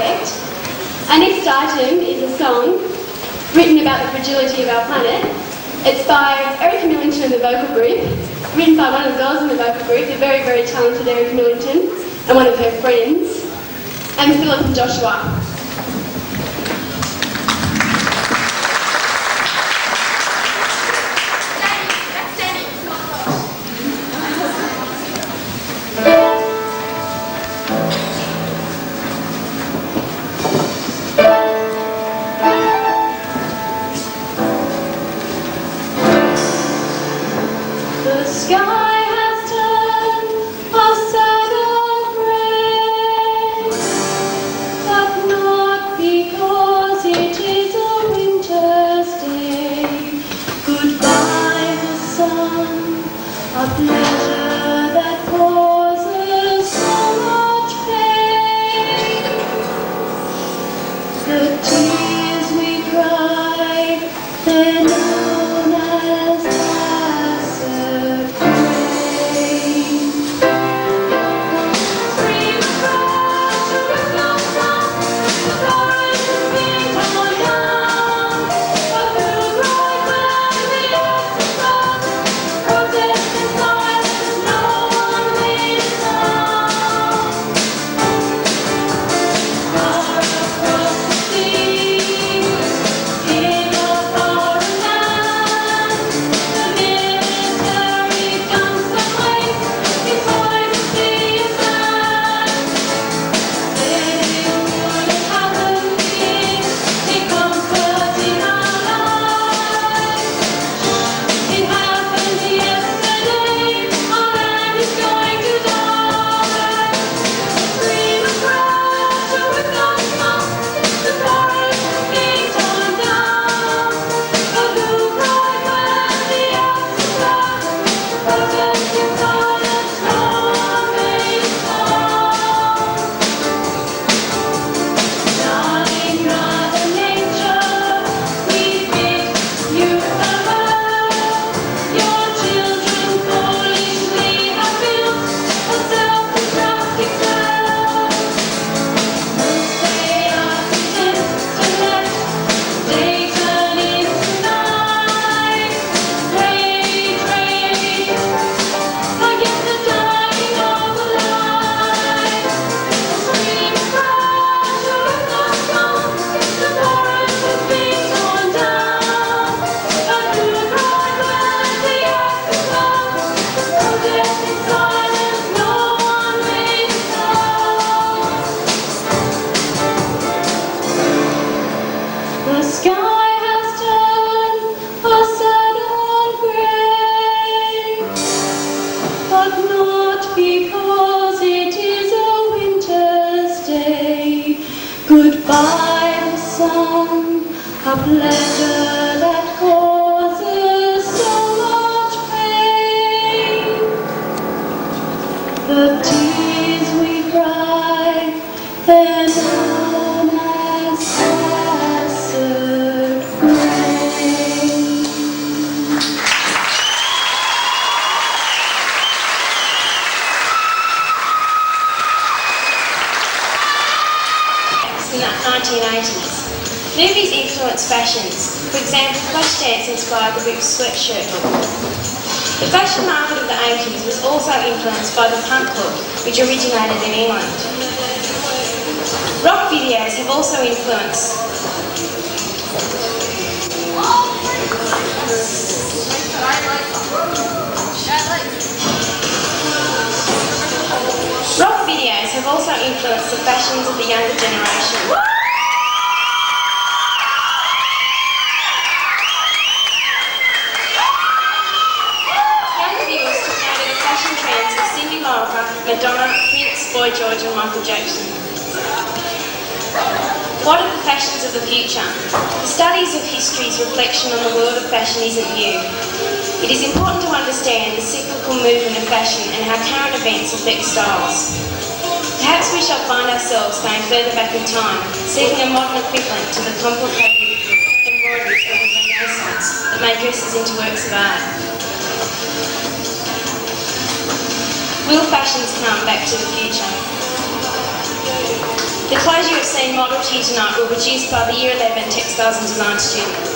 Effect. Our next item is a song written about the fragility of our planet. It's by Erica Millington and the vocal group, written by one of the girls in the vocal group, the very, very talented Erica Millington, and one of her friends, and Philip and Joshua. The sky has turned a sad gray, but not because it is a winter's day. Goodbye, the sun, a pleasure that causes so much pain. The tears we cry, they're known as acid rain. Scream and crash, a rhythm sound, the forest is being torn down. A field right when the earth is gone, protest in silence, no one made a sound. Far across the sea, in a foreign land, the military guns that wave beside the sea and sand. Saying what has happened here, it comforting our lives. It happened yesterday, our land is going to die. Scream and crash, a rhythm sound, the forest is being torn down. A blue cry when the earth is flat, protest in silence, no one made a sound. Darling Mother Nature, we bid you farewell. Your children foolishly have built a self-destructive cell. They are content to let day turn into night. Rage, rage against the dying of the light. Scream and crash, a rhythm sound, the forest is being torn down. A blue cry when the earth is gone, protest in silence, no one made a sound. The sky has turned a sad gray, but not because it is a winter's day. Goodbye, the sun, a pleasure that causes so much pain. The tears we cry, they're known as acid rain. In the 1980s. Movies influenced fashions. For example, Flashdance inspired the Ripped sweatshirt look. The fashion market of the 80s was also influenced by the punk look, which originated in England. Rock videos have also influenced the fashions of the younger generation. Younger viewers took note of the fashion trends of Cyndi Lauper, Madonna, Prince, Boy George and Michael Jackson. What are the fashions of the future? The studies of history's reflection on the world of fashion isn't new. It is important to understand the cyclical movement of fashion and how current events affect styles. Perhaps we shall find ourselves going further back in time, seeking a modern equivalent to the complicated embroideries of the Renaissance that made dresses into works of art. Will fashions come back to the future? The clothes you have seen modelled here tonight were produced by the Year 11 Textiles and Design student.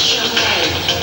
Come on.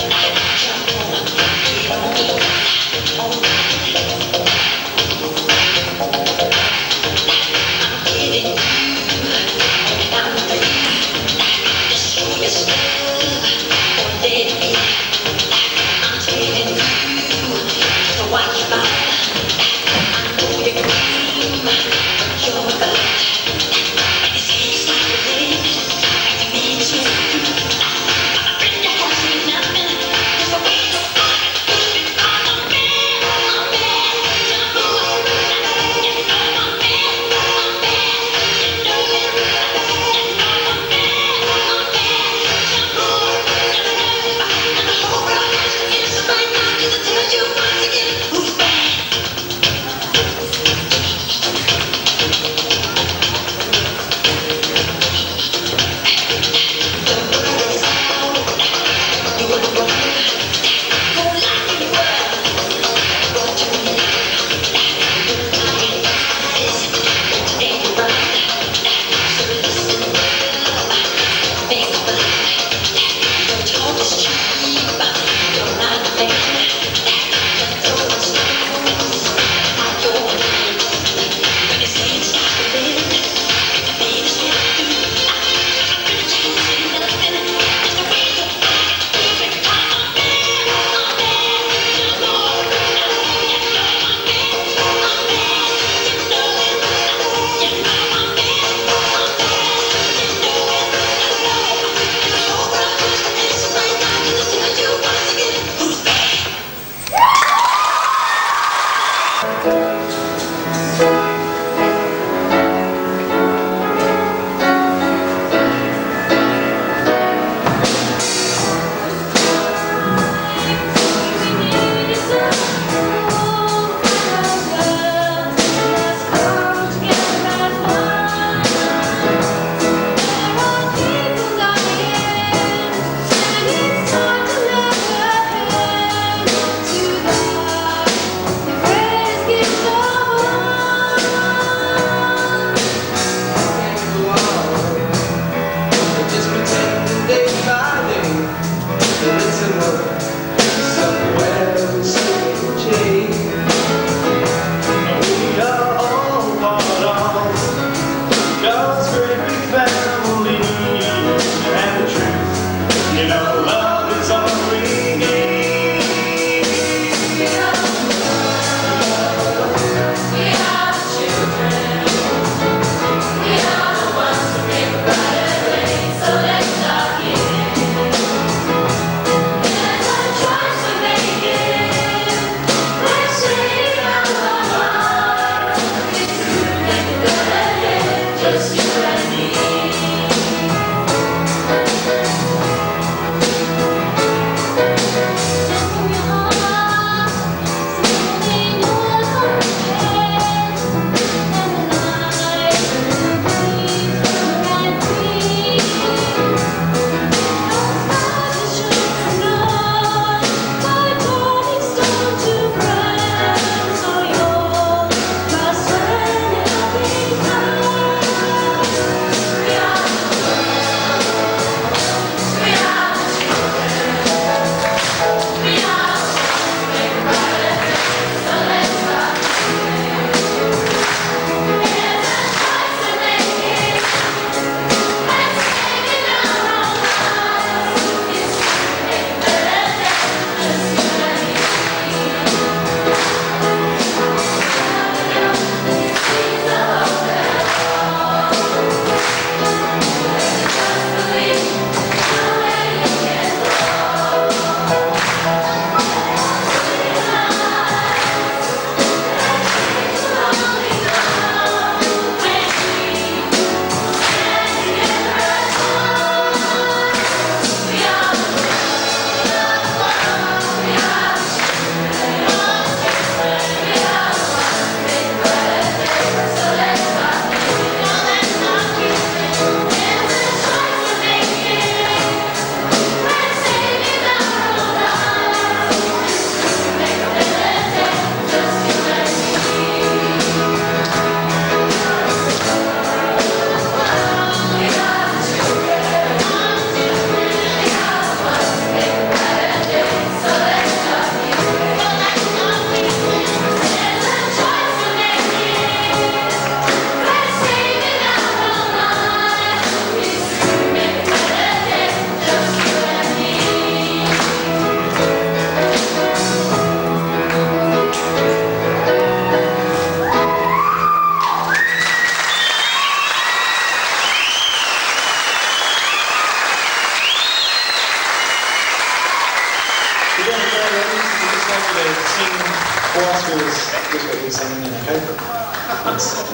you to sing for us just what you're singing in, okay? Thanks.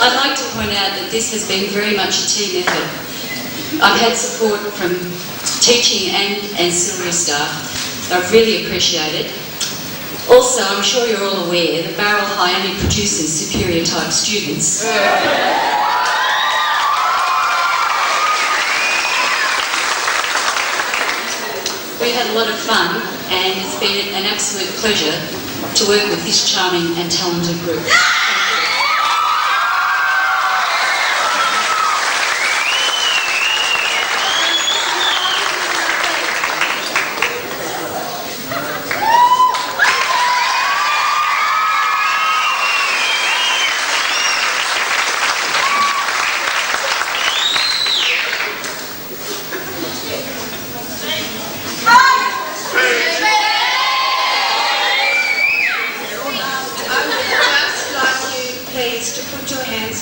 I'd like to point out that this has been very much a team effort. I've had support from teaching and ancillary staff. I've really appreciated it. Also, I'm sure you're all aware that Barrel High only produces superior type students. We had a lot of fun, and it's been an absolute pleasure to work with this charming and talented group.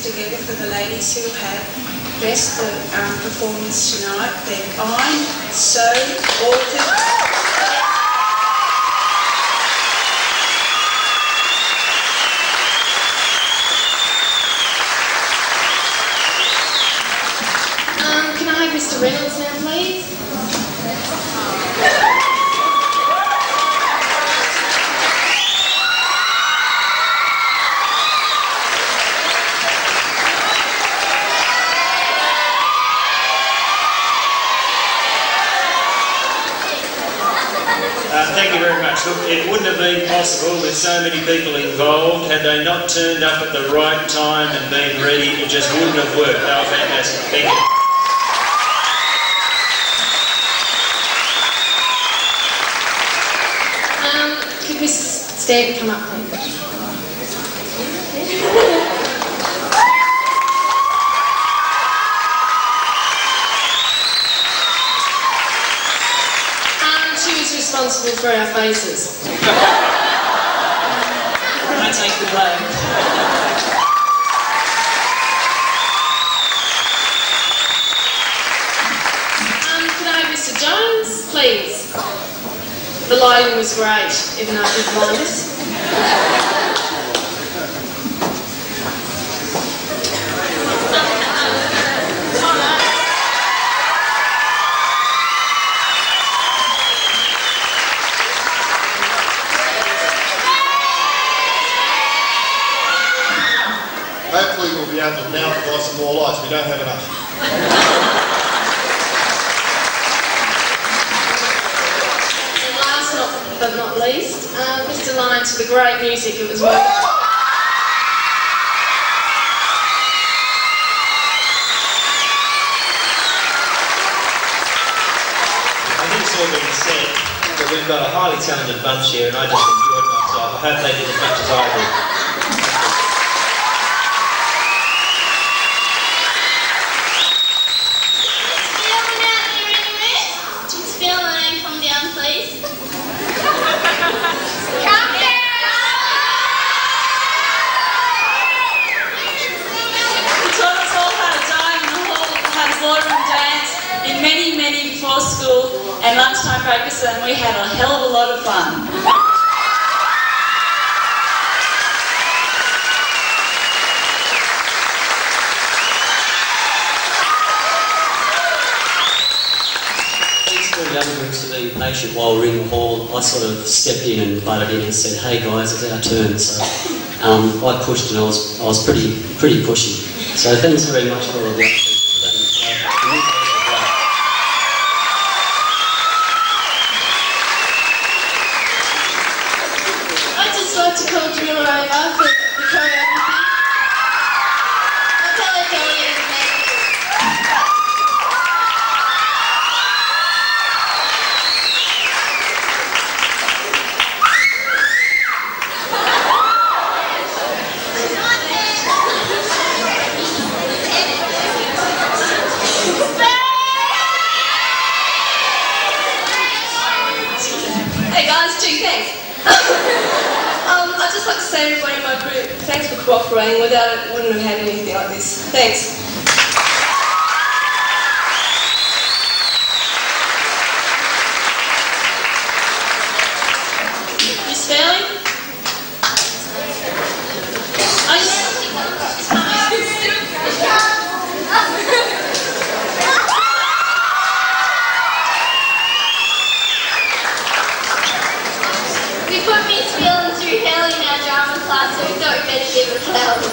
hands together for the ladies who have dressed the performance tonight. They're fine, sewed, altered. Can I have Mr. Reynolds now, please? Thank you very much. Look, it wouldn't have been possible with so many people involved had they not turned up at the right time and been ready. It just wouldn't have worked. They were fantastic. Thank you. Could Mrs. Stanton come up, please? She was responsible for our faces. I take the blame. Can I have Mr. Jones, please? The lighting was great, even though it was blindness. Hopefully we'll be able to now provide some more lights. We don't have enough. And last but not least, Mr. Lyons for the great music. It was wonderful. I think it's all been said, but we've got a highly talented bunch here and I just enjoyed myself. I hope they did as much as I did. Before school and lunchtime practice, and we had a hell of a lot of fun. Thanks to the other groups for being patient while we were in the hall. I sort of stepped in and butted in and said, "Hey guys, it's our turn." So I pushed and I was pretty pushy. So thanks very much for all of that. I'd like to call Driller over for the choreography. I'll tell her Hey guys, two things. I'd just like to say to everybody in my group, thanks for cooperating. Without it, wouldn't have had anything like this. Thanks. Miss Fairley? We put Miss Phelan through hell in our drama class, so we thought we'd better give her flowers.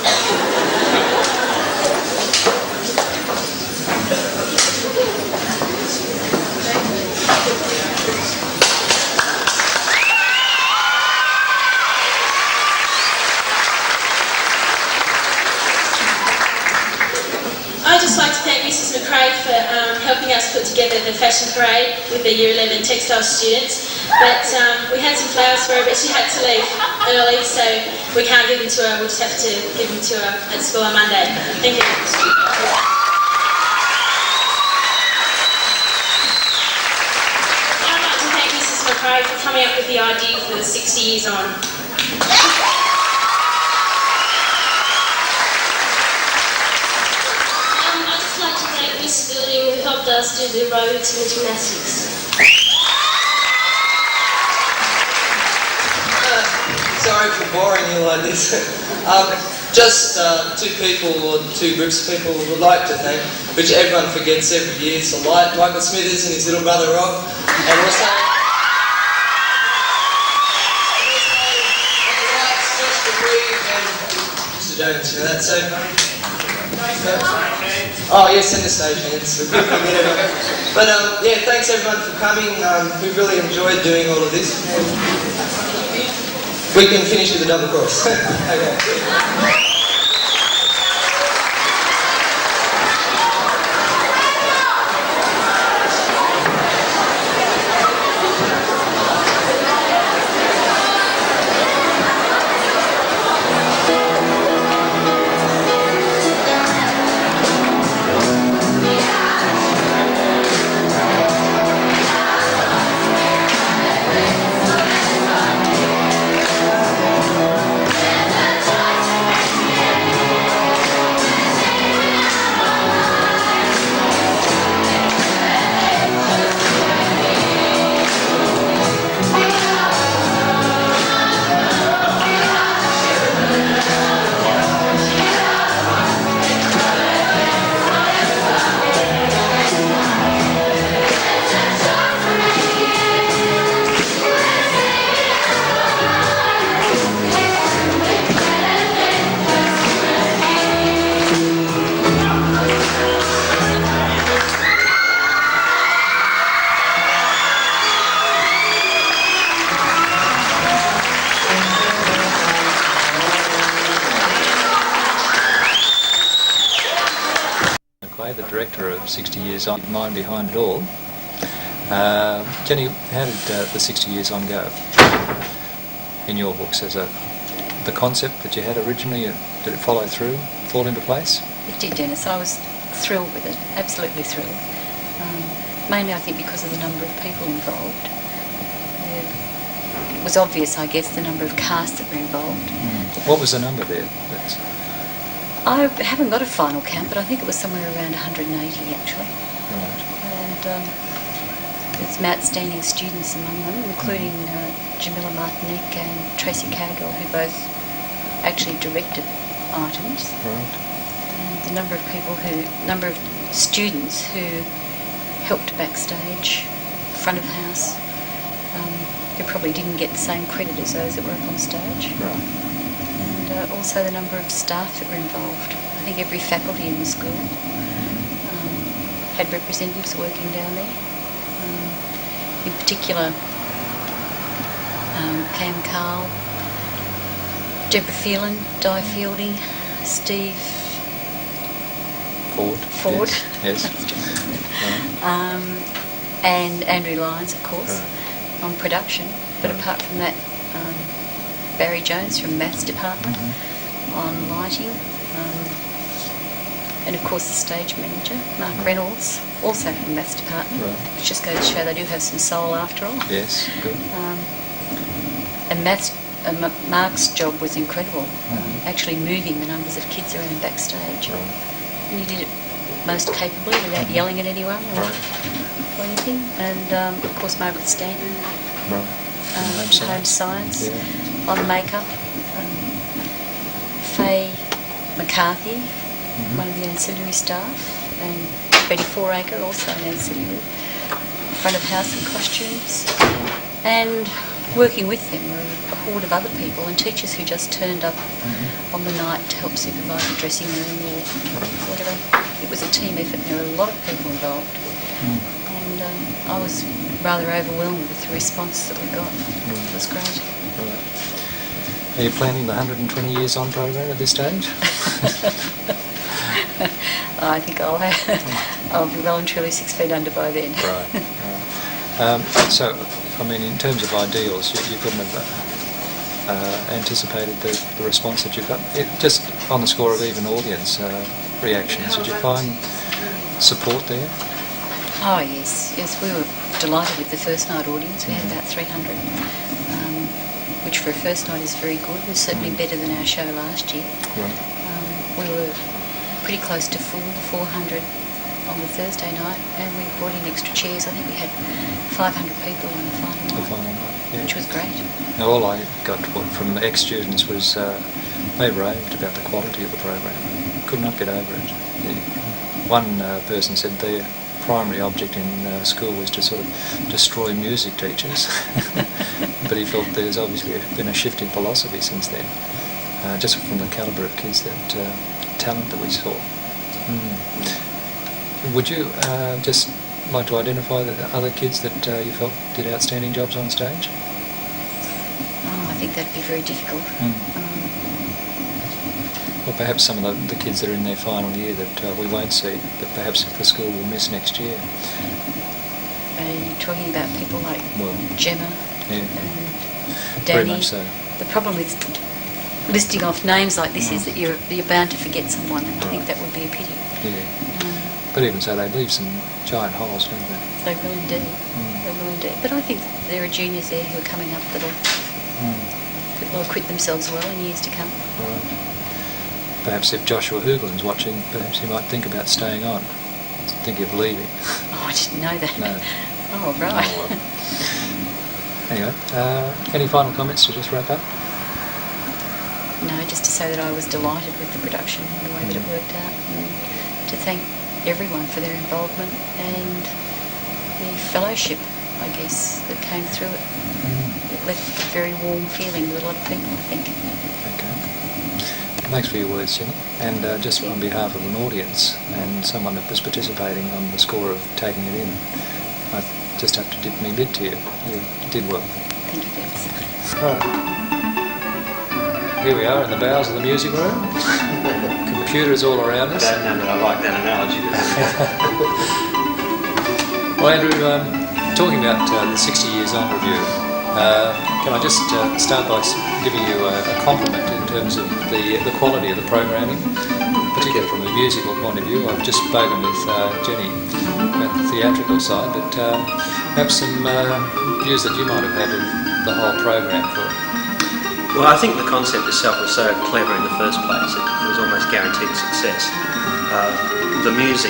I'd just like to thank Mrs. McRae for helping us put together the fashion parade with the Year 11 textile students. But we had some flowers for her, but she had to leave early, so we can't give them to her. We'll just have to give them to her at school on Monday. Thank you. I'd like to thank Mrs. McRae for coming up with the idea for the 60 years on. us do the aerobics and the gymnastics. Sorry for boring you like this. Just two people or two groups of people would like to thank, which everyone forgets every year. So Michael Smithers and his little brother Rob, and also on the lights, Josh DeBree and Mr. Jones for that. So, oh yes, and the stage hands. But yeah, thanks everyone for coming. We really enjoyed doing all of this. We can finish with a double chorus. Okay. The director of 60 Years On, mind behind it all. Jenny, how did the 60 Years On go in your books? As the concept that you had originally, did it follow through, fall into place? It did, Dennis. I was thrilled with it, absolutely thrilled. Mainly, I think, because of the number of people involved. It was obvious, I guess, the number of casts that were involved. What was the number there? I haven't got a final count, but I think it was somewhere around 180 actually. Right. And there's some outstanding students among them, including Jamila Martinique and Tracy Cargill, who both actually directed items. Right. And the number of students who helped backstage, front of house, who probably didn't get the same credit as those that were up on stage. Right. And also the number of staff that were involved. I think every faculty in the school had representatives working down there. In particular, Pam Carl, Deborah Phelan, Di Fielding, Steve Ford. Yes. And Andrew Lyons, of course, on production. But apart from that, Barry Jones from Maths Department on lighting, and of course the stage manager, Mark Reynolds, also from Maths Department, which just goes to show they do have some soul after all. Yes, good. And Mark's job was incredible, actually moving the numbers of kids around backstage. And he did it most capably without yelling at anyone or anything. And of course Margaret Stanton, Home Science. On makeup, Faye McCarthy, one of the ancillary staff, and Betty Fouracre, also an ancillary, front of house and costumes, and working with them were a horde of other people and teachers who just turned up on the night to help supervise the dressing room or whatever. It was a team effort. There were a lot of people involved, and I was rather overwhelmed with the response that we got. It was great. Are you planning the 120 Years On program at this stage? I think I'll be well and truly 6 feet under by then. Right. So, I mean, in terms of ideals, you couldn't have anticipated the response that you got. Just on the score of even audience reactions, did you find support there? Oh yes, we were delighted with the first night audience. We had about 300. Which for a first night is very good. It was certainly better than our show last year. Right. We were pretty close to full, 400 on the Thursday night, and we brought in extra chairs. I think we had 500 people on the final night, which was great. Now, all I got from the ex-students was they raved about the quality of the program. Could not get over it. One person said their primary object in school was to sort of destroy music teachers, but he felt there's obviously been a shift in philosophy since then, just from the calibre of kids, that talent that we saw. Would you just like to identify the other kids that you felt did outstanding jobs on stage? Oh, I think that'd be very difficult. Or perhaps some of the kids that are in their final year that we won't see, that perhaps the school will miss next year. Are you talking about people like Gemma and Very Danny? much so. The problem with listing off names like this is that you're bound to forget someone, and I think that would be a pity. Yeah. But even so, they leave some giant holes, don't they? They will indeed. They will indeed. But I think there are juniors there who are coming up that will acquit themselves well in years to come. Right. Perhaps if Joshua Hoogland's watching, perhaps he might think about staying on. Think of leaving. Oh, I didn't know that. No. Oh, right. Oh, well. Anyway, any final comments to just wrap up? No, just to say that I was delighted with the production and the way that it worked out, and to thank everyone for their involvement and the fellowship, I guess, that came through it. It left a very warm feeling with a lot of people, I think. Okay. Thanks for your words, Jenny. And just on behalf of an audience and someone that was participating on the score of taking it in, I just have to dip my lid to you. You did well. Thank you, Dennis. Right. Here we are in the bowels of the music room. Computers all around us. I don't know that I like that analogy. Well, Andrew, talking about the 60 Years On review, can I just start by giving you a compliment in terms of the quality of the programming, particularly from a musical point of view. I've just spoken with Jenny about the theatrical side, but perhaps some views that you might have had of the whole program for it. Well, I think the concept itself was so clever in the first place, it was almost guaranteed success. The music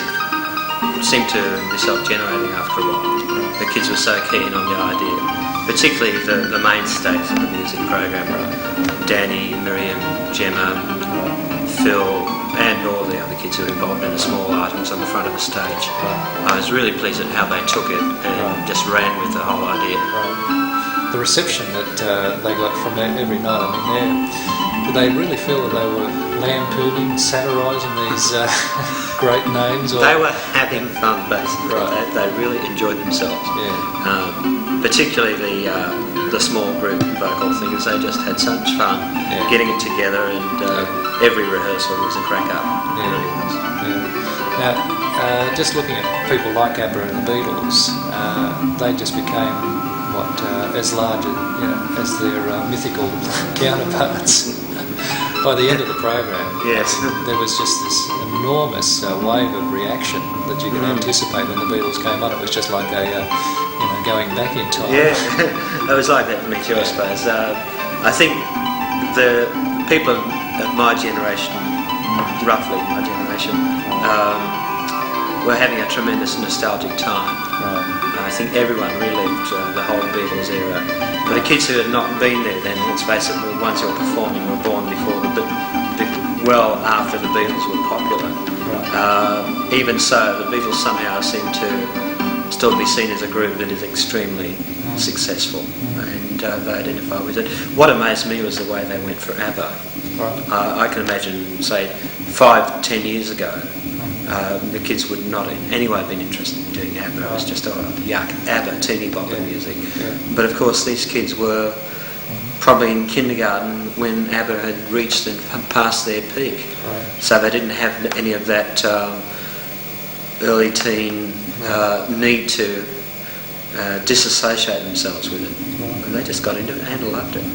seemed to be self-generating after a while. The kids were so keen on the idea, particularly the mainstays of the music program. Danny, Miriam, Gemma, Phil, and all the other kids who were involved in the small items on the front of the stage. I was really pleased at how they took it and just ran with the whole idea. The reception that they got from every night, I mean, did they really feel that they were lampooning, satirising these great names? Or? They were having fun, basically. They really enjoyed themselves. Particularly the small group vocal things. They just had so much fun getting it together, and every rehearsal was a crack up. It really was. Now, just looking at people like ABBA and the Beatles, they just became as large as their mythical counterparts. By the end of the program, there was just this enormous wave of reaction that you could anticipate when the Beatles came on. It was just like a going back in time. Yeah, it was like that for me too, I suppose. I think the people of my generation, roughly my generation, were having a tremendous nostalgic time. I think everyone relived the whole Beatles era. But the kids who had not been there then, let's face it, the ones who were performing were born well after the Beatles were popular. Even so, the Beatles somehow seem to still be seen as a group that is extremely successful, and they identify with it. What amazed me was the way they went for ABBA. I can imagine, say, 5-10 years ago, the kids would not in any way have been interested in doing ABBA. It was just yuck, ABBA, teeny bopper music. But of course these kids were probably in kindergarten when ABBA had reached and passed their peak. So they didn't have any of that early teen need to disassociate themselves with it. And they just got into it and loved it.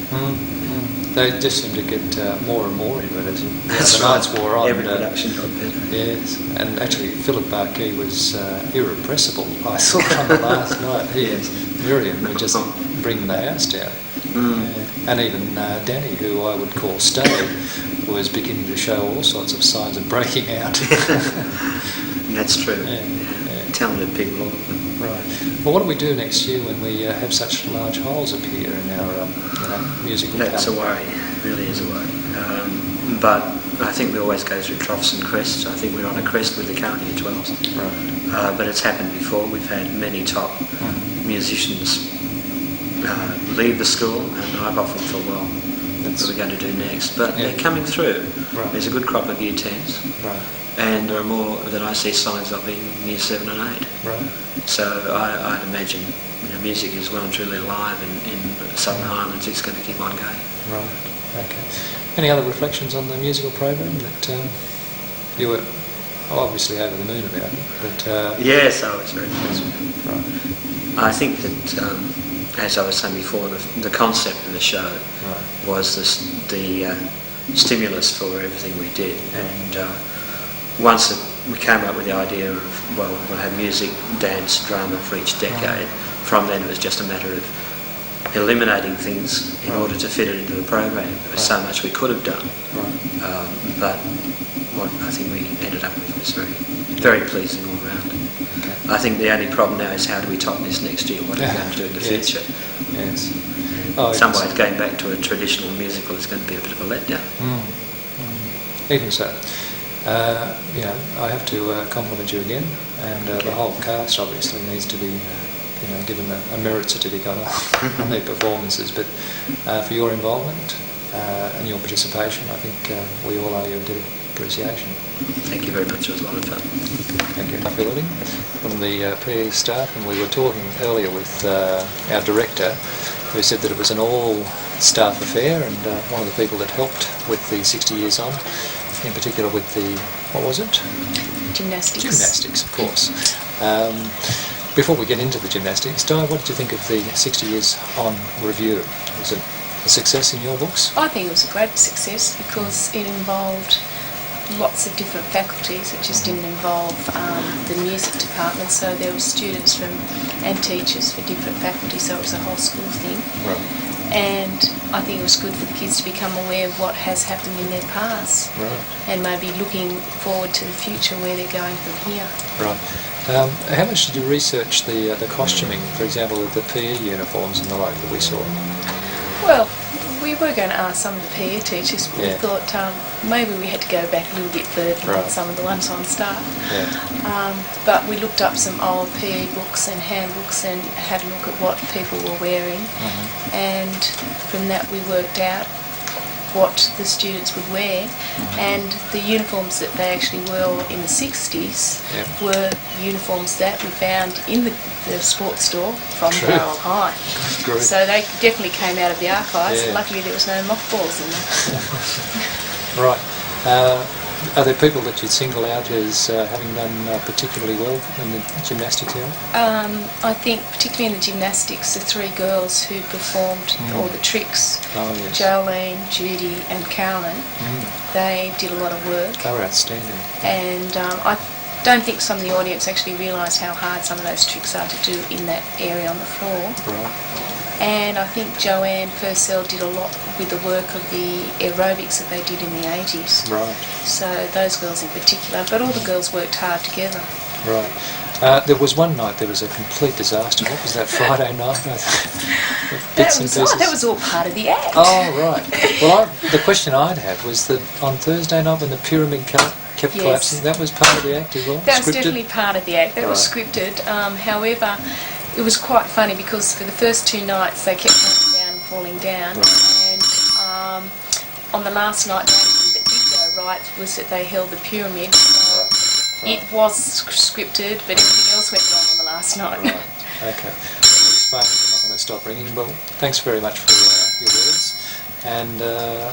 They just seemed to get more and more into it as the right. nights wore on. Every production got better. Yes, and actually Philip Barkey was irrepressible. I thought on the last night he and Miriam would just bring the house down. And even Danny, who I would call stay, was beginning to show all sorts of signs of breaking out. That's true. Talented people, all of them. Right. Well, what do we do next year when we have such large holes appear in our musical That's talent? a worry, it really is a worry. But I think we always go through troughs and crests. I think we're on a crest with the current Year 12s. Right. But it's happened before. We've had many top musicians leave the school, and I've often thought, well, what are we going to do next? But they're coming through. Right. There's a good crop of Year 10s. Right. And there are more than I see signs of in Year 7 and 8. Right. So I'd imagine music is well and truly alive in Southern Highlands. It's going to keep on going. Right. Okay. Any other reflections on the musical program that you were obviously over the moon about? But yes, I was very pleased. Right. I think that, as I was saying before, the concept of the show was the stimulus for everything we did. And once we came up with the idea of, well, we'll have music, dance, drama for each decade, from then it was just a matter of eliminating things in order to fit it into the program. There was so much we could have done. But what I think we ended up with was very, very pleasing all round. I think the only problem now is how do we top this next year? What are we going to do in the future? Yes. In some ways, going back to a traditional musical is going to be a bit of a letdown. Even so. I have to compliment you again, and the whole cast obviously needs to be given a merit certificate on their performances, but for your involvement and your participation, I think we all owe you a debt of appreciation. Thank you very much, it was a lot of fun. Thank you. Phil Edding from the PE staff, and we were talking earlier with our director, who said that it was an all-staff affair, and one of the people that helped with the 60 Years On, in particular with the, what was it? Gymnastics. Gymnastics, of course. Before we get into the gymnastics, Di, what did you think of the 60 Years On review? Was it a success in your books? I think it was a great success because it involved lots of different faculties. It just didn't involve the music department, so there were students from and teachers for different faculties, so it was a whole school thing. Right. And I think it was good for the kids to become aware of what has happened in their past, and maybe looking forward to the future where they're going from here. Right. How much did you research the costuming, for example, of the PE uniforms and the like that we saw? Well, we were going to ask some of the PE teachers, but we thought maybe we had to go back a little bit further on some of the ones on staff. But we looked up some old PE books and handbooks and had a look at what people were wearing, and from that we worked out what the students would wear, and the uniforms that they actually wore in the 60s were uniforms that we found in the sports store from Barrel High. Great. So they definitely came out of the archives. Luckily there was no mothballs in them. Right. Are there people that you'd single out as having done particularly well in the gymnastics area? I think particularly in the gymnastics, the three girls who performed all the tricks, Jolene, Judy and Carolyn, they did a lot of work. They were outstanding. And I don't think some of the audience actually realised how hard some of those tricks are to do in that area on the floor. Right. And I think Joanne Purcell did a lot with the work of the aerobics that they did in the 80s. Right. So those girls in particular, but all the girls worked hard together. Right. There was one night there was a complete disaster. What was that, Friday night? Bits and pieces. That was all part of the act. Oh, right. Well, the question I'd have was that on Thursday night when the pyramid kept collapsing, that was part of the act as well? That was definitely part of the act. That was scripted. However, it was quite funny because for the first two nights they kept falling down, and on the last night the only thing that did go right was that they held the pyramid. So it was scripted, but everything else went wrong on the last night. Okay. It's fine. I'm not going to stop ringing. Well, thanks very much for your words, and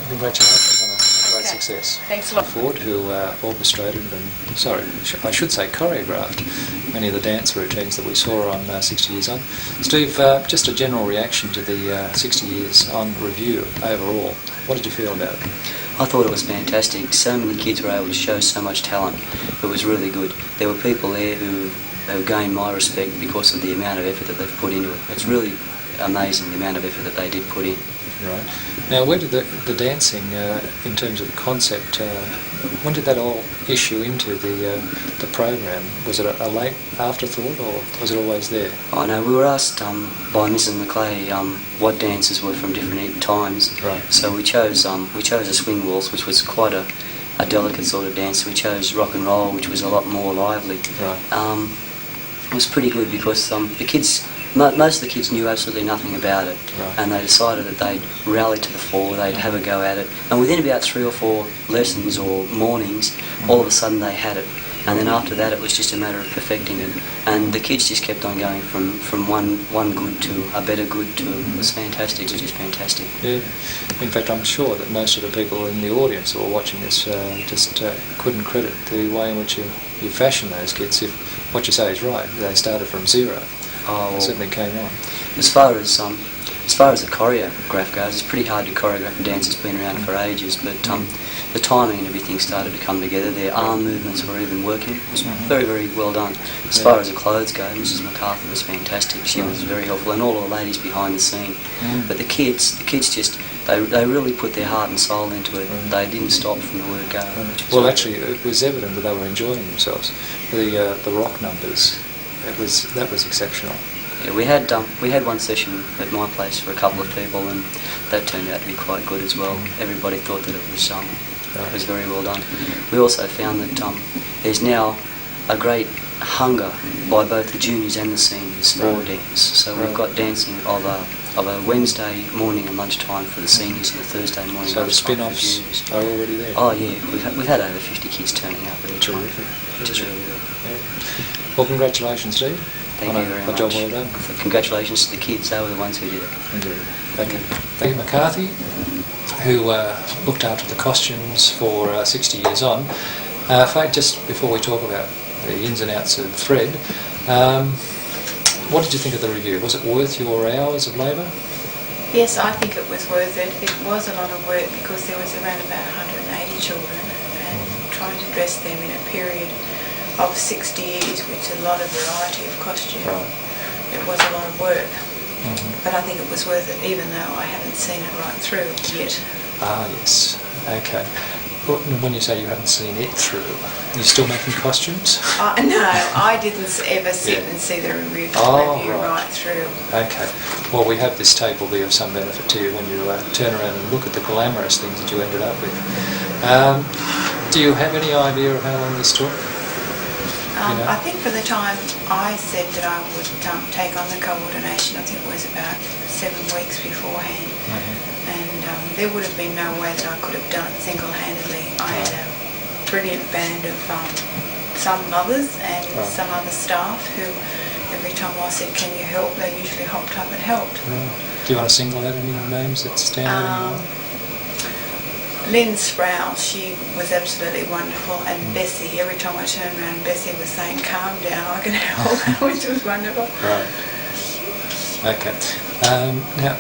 congratulations on a great success. Thanks a lot. Ford, who orchestrated and, I should say choreographed many of the dance routines that we saw on 60 Years On. Steve, just a general reaction to the 60 Years On review overall. What did you feel about it? I thought it was fantastic. So many kids were able to show so much talent. It was really good. There were people there who have gained my respect because of the amount of effort that they've put into it. It's really amazing the amount of effort that they did put in. Right. Now, where did the dancing, in terms of the concept, when did that all issue into the program? Was it a late afterthought, or was it always there? Oh no, we were asked by Mrs. McClay what dances were from different times. Right. So we chose a swing waltz, which was quite a delicate sort of dance. We chose rock and roll, which was a lot more lively. Right. It was pretty good because the kids, most of the kids knew absolutely nothing about it, right. and they decided that they'd rally to the fore, they'd have a go at it, and within about 3 or 4 lessons or mornings, all of a sudden they had it. And then after that, it was just a matter of perfecting it. And the kids just kept on going from one good to a better good to it was fantastic. It was just fantastic. Yeah. In fact, I'm sure that most of the people in the audience who are watching this just couldn't credit the way in which you fashioned those kids. If what you say is right, they started from zero. Oh, It certainly came on. As far as the choreograph goes, it's pretty hard to choreograph a dance that's been around for ages, but the timing and everything started to come together. Their arm movements were even working. It was very, very well done. As far as the clothes go, Mrs. MacArthur was fantastic. She was very helpful, and all the ladies behind the scene. But the kids just, they really put their heart and soul into it. They didn't stop from the word go. Well, actually, it was evident that they were enjoying themselves. The rock numbers, that was exceptional. Yeah, we had one session at my place for a couple of people, and that turned out to be quite good as well. Everybody thought that it was very well done. We also found that there's now a great hunger by both the juniors and the seniors for dance. So we've got dancing of a Wednesday morning and lunchtime for the seniors and a Thursday morning so lunchtime the for the juniors. spin-offs are already there? Oh yeah, we've had over 50 kids turning up at each one, which is really good. Yeah. Well, congratulations, Steve. Thank you very much. A job well done. Congratulations to the kids, they were the ones who did it. Indeed. Thank you. Thank you, McCarthy, who looked after the costumes for 60 years on. Faye, just before we talk about the ins and outs of thread, what did you think of the review? Was it worth your hours of labour? Yes, I think it was worth it. It was a lot of work because there was around about 180 children, and trying to dress them in a period of 60 years, which is a lot of variety of costume. Right. It was a lot of work, but I think it was worth it, even though I haven't seen it right through yet. Ah, yes. Okay. When you say you haven't seen it through, are you still making costumes? No, I didn't ever sit and see the review right through. Okay. Well, we hope this tape will be of some benefit to you when you turn around and look at the glamorous things that you ended up with. Do you have any idea of how long this took? I think for the time I said that I would take on the coordination, I think it was about 7 weeks beforehand. And there would have been no way that I could have done it single-handedly. I had a brilliant band of some mothers and some other staff who, every time I said, "Can you help?" they usually hopped up and helped. Do you want to single out any names that stand out anymore? Lynn Sprouse, she was absolutely wonderful, and Bessie, every time I turned around, Bessie was saying, "Calm down, I can help," which was wonderful. Right. Okay. Now,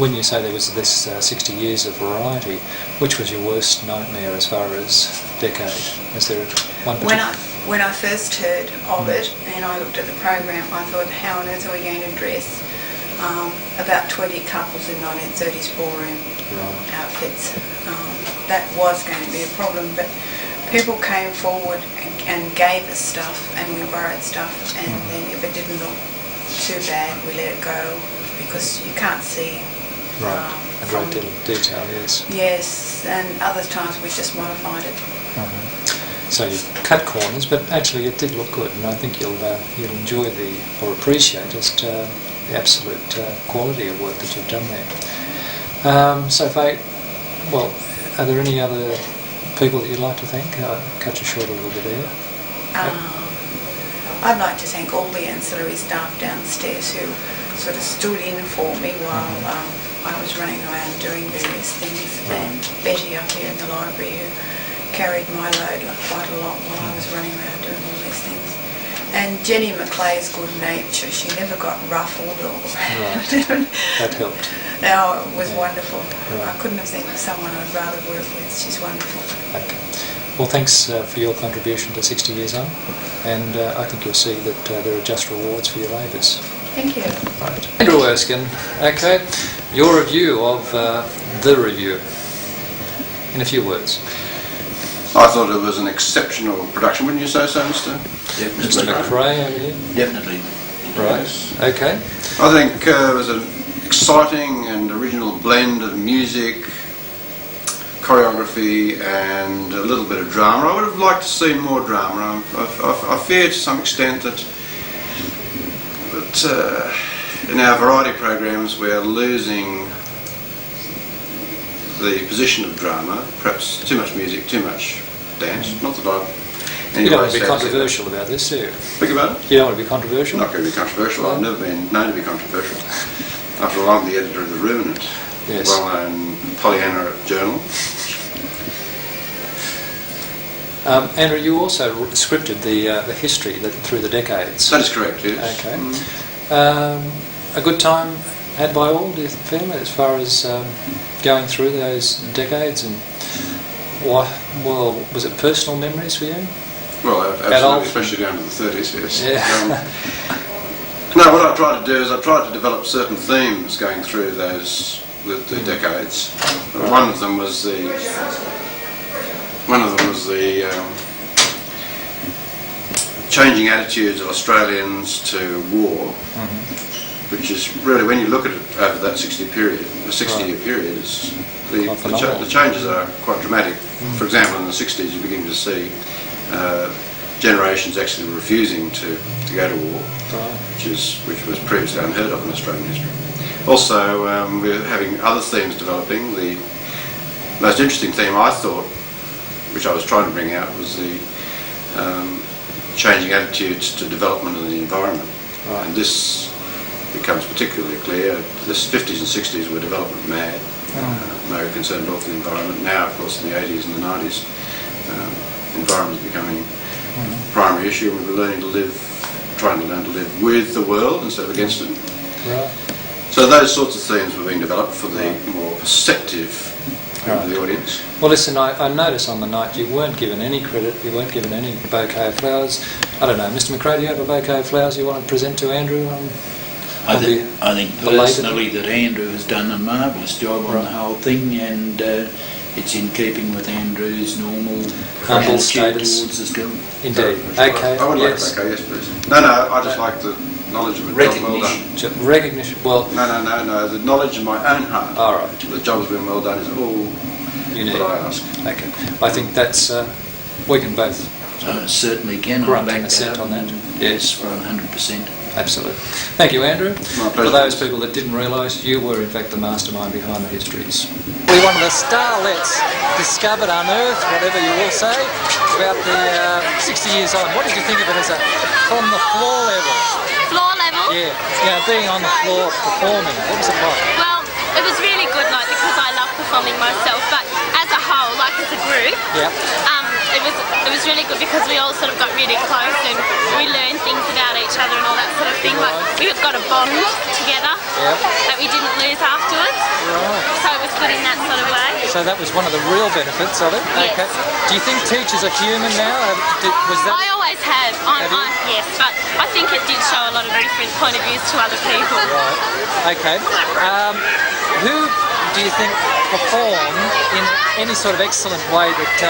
when you say there was this 60 years of variety, which was your worst nightmare as far as decade? Is there one particular? When I first heard of it and I looked at the program, I thought, how on earth are we going to dress about 20 couples in 1930s ballroom outfits? That was going to be a problem, but people came forward and gave us stuff, and we borrowed stuff, and then if it didn't look too bad, we let it go, because you can't see. A great deal of detail, yes. Yes, and other times we just modified it. So you cut corners, but actually it did look good, and I think you'll enjoy or appreciate just the absolute quality of work that you've done there. So Faye, well, are there any other people that you'd like to thank? Cut you short a little bit there. I'd like to thank all the ancillary staff downstairs who sort of stood in for me while I was running around doing various things, and Betty up here in the library who carried my load quite a lot while I was running around doing all these things. And Jenny McClay's good nature, she never got ruffled or... That helped. No, it was wonderful. I couldn't have think of someone I'd rather work with. She's wonderful. Okay. Well, thanks for your contribution to 60 Years On, and I think you'll see that there are just rewards for your labours. Thank you. Right. Andrew Erskine, okay, your review of the review, in a few words. I thought it was an exceptional production, wouldn't you say so, Mr. Mr. McRae over here? Definitely. Right, okay. I think it was an exciting and original blend of music, choreography and a little bit of drama. I would have liked to see more drama. I fear to some extent that in our variety programs we're losing the position of drama, perhaps too much music, too much dance. Not that I've You don't want to be controversial about this, do you? Beg your pardon? You don't want to be controversial? Not going to be controversial. I've never been known to be controversial. After all, I'm the editor of the Ruminant, yes. well-known Pollyanna journal. Andrew, you also scripted the history through the decades. That is correct, yes. Okay. A good time had by all, do you feel, as far as going through those decades? And well, was it personal memories for you? Well, absolutely, especially down to the 30s, yes. Yeah. No, what I tried to do is I tried to develop certain themes going through those the decades. Right. One of them was the changing attitudes of Australians to war, which is really, when you look at it over that 60-year period, the changes are quite dramatic. For example, in the 60s, you begin to see generations actually refusing to go to war, which was previously unheard of in Australian history. Also, we're having other themes developing. The most interesting theme, I thought, which I was trying to bring out, was the changing attitudes to development of the environment. Right. And this becomes particularly clear. The 50s and 60s were development mad. No concern at all for the environment. Now, of course, in the 80s and the 90s, the environment is becoming a primary issue, and we're trying to learn to live with the world instead of against it. Right. So those sorts of themes were being developed for the more perceptive of the audience. Well, listen, I noticed on the night you weren't given any credit, you weren't given any bouquet of flowers. I don't know, Mr. McRae, do you have a bouquet of flowers you want to present to Andrew? I think personally that Andrew has done a marvellous job on the whole thing, and it's in keeping with Andrew's normal humble status towards the school. Indeed. Okay. I would like a bouquet, yes, please. No, I just like the knowledge of a job well done. Recognition. Well. No. The knowledge in my own heart. All right. The job has been well done is all that I ask. Okay. I think that's we can both. Certainly can. Grunt and assent on that. Yes, 100%. Absolutely. Thank you, Andrew. My pleasure. For those people that didn't realise, you were in fact the mastermind behind the histories. We're one of the starlets discovered, unearthed, whatever you will say, about the 60 years on. What did you think of it as from the floor level? Floor level? Yeah, being on the floor performing. What was it like? Well, it was really good, because I love performing myself, but as a whole, as a group, it was really good because we all sort of got really close and we learned things about each other and all that sort of thing. We got a bond together that we didn't lose afterwards. Right. So it was good in that sort of way. So that was one of the real benefits of it? Yes. Okay. Do you think teachers are human now? I always have. Yes, but I think it did show a lot of different point of views to other people. Right. Okay. Who do you think performed in any sort of excellent way that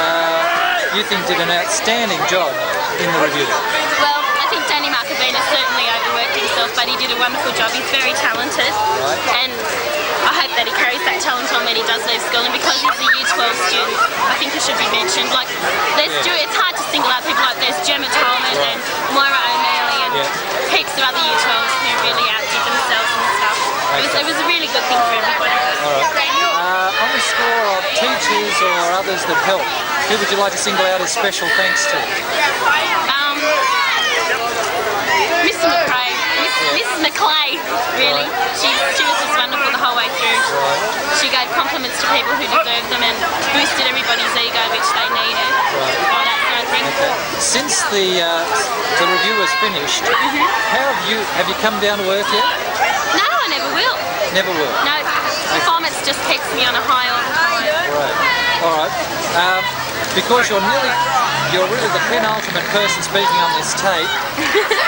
you think did an outstanding job in the review? Well, I think Danny Markovina certainly overworked himself, but he did a wonderful job. He's very talented, and I hope that he carries that talent on when he does leave school. And because he's a Year 12 student, I think he should be mentioned. It's hard to single out people there's Gemma Tolman and Moira O'Malley and heaps of other Year 12s who really outdid themselves and stuff. It was a really good thing for everybody. On the score of teachers or others that helped, who would you like to single out as special thanks to? Mr. McRae, Mrs. McClay, really. She was just wonderful the whole way through. She gave compliments to people who deserved them and boosted everybody's ego, which they needed. All that sort of thing. Since the review was finished, have you come down to earth yet? No, I never will. Never will? No. Performance just keeps me on a high all the time. Right. All right. Because you're nearly you're really the penultimate person speaking on this tape.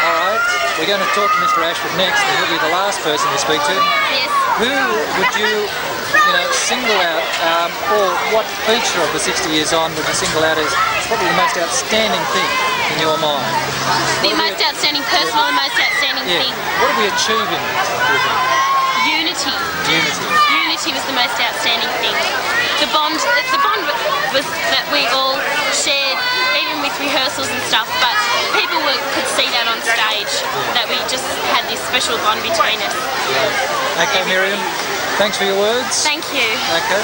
All right, we're going to talk to Mr. Ashford next, and he'll be the last person we speak to. Yes. Who would you single out, or what feature of the 60 years on would you single out as probably the most outstanding thing in your mind? The most outstanding person or the most outstanding thing? What are we achieving? Unity. Unity. Unity was the most outstanding thing. The bond was that we all shared, even with rehearsals and stuff, but people could see that on stage, that we just had this special bond between us. Okay, Miriam, thanks for your words. Thank you. Okay,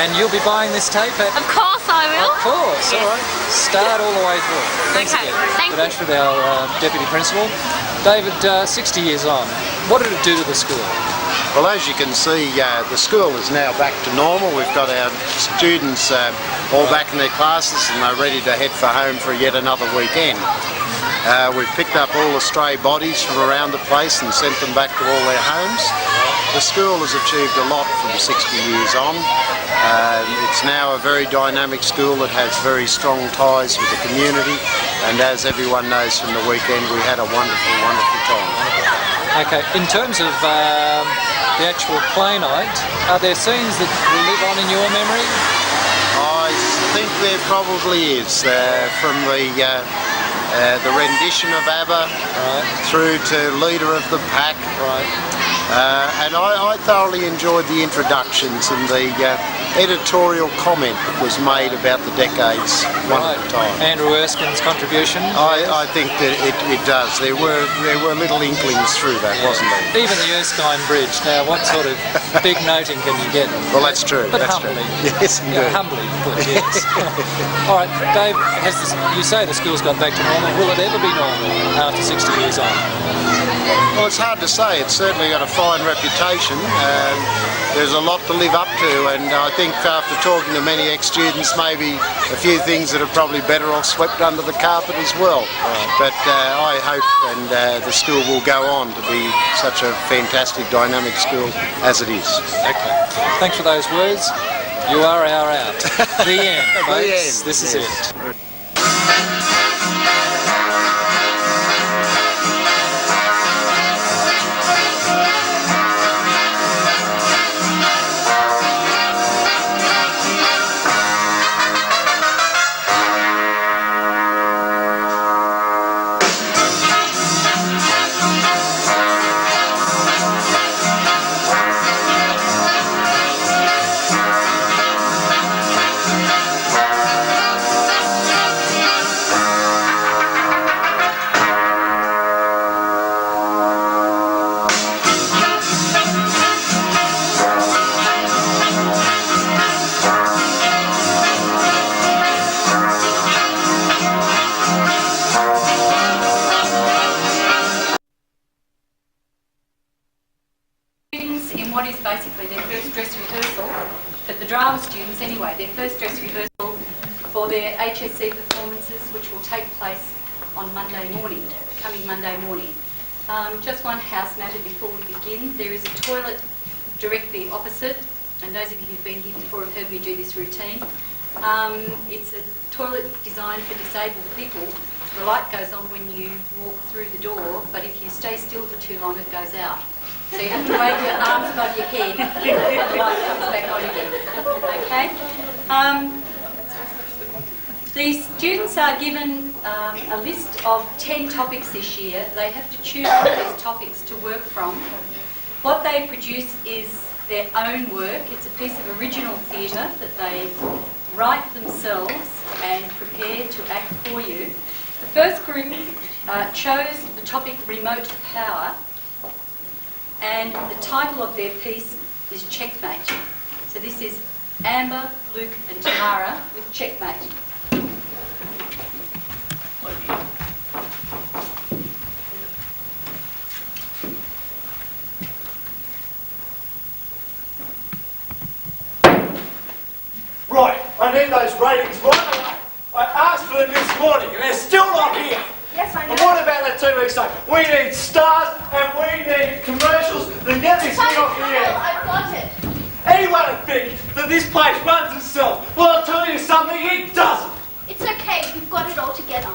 and you'll be buying this tape at... Of course I will. Of course, all right. Start all the way through. Thanks again. Thank you. Ashford, our Deputy Principal. David, 60 years on, what did it do to the school? Well, as you can see, the school is now back to normal. We've got our students all back in their classes and they're ready to head for home for yet another weekend. We've picked up all the stray bodies from around the place and sent them back to all their homes. The school has achieved a lot from 60 years on. It's now a very dynamic school that has very strong ties with the community, and as everyone knows from the weekend, we had a wonderful, wonderful time. Okay, in terms of the actual play night, are there scenes that will live on in your memory? I think there probably is, from the rendition of ABBA through to Leader of the Pack. And I thoroughly enjoyed the introductions and the editorial comment that was made about the decades one at a time. Andrew Erskine's contribution? I think that it does. There were little inklings through that, wasn't there? Even the Erskine Bridge. Now, what sort of big noting can you get? Well, that's true. But that's humbly. True. Yes, indeed. Yeah, humbly put, yes. All right, Dave, you say the school's got back to normal. Will it ever be normal after 60 years on? Well, it's hard to say. It's certainly got a fine reputation. There's a lot to live up to, and I think after talking to many ex-students, maybe a few things that are probably better off swept under the carpet as well. But I hope and the school will go on to be such a fantastic, dynamic school as it is. Okay. Thanks for those words. You are our out. The end, folks. The end. This is it. What is basically their first dress rehearsal, but the drama students anyway, their first dress rehearsal for their HSC performances, which will take place on Monday morning, coming Monday morning. Just one house matter before we begin. There is a toilet directly opposite, and those of you who've been here before have heard me do this routine. It's a toilet designed for disabled people. The light goes on when you walk through the door, but if you stay still for too long, it goes out. So you have to wave your arms above your head and the light comes back on again. Okay? These students are given a list of 10 topics this year. They have to choose one of these topics to work from. What they produce is their own work. It's a piece of original theatre that they write themselves and prepare to act for you. The first group chose the topic Remote Power, and the title of their piece is Checkmate. So this is Amber, Luke and Tamara with Checkmate. Right, I need those ratings right away. I asked for them this morning and they're still not here. Yes, I know. And what about that 2 weeks ago? We need stars and we need commercials to get this thing off the air. I've got it. Anyone would think that this place runs itself. Well, I'll tell you something, it doesn't. It's okay. okay, we've got it all together.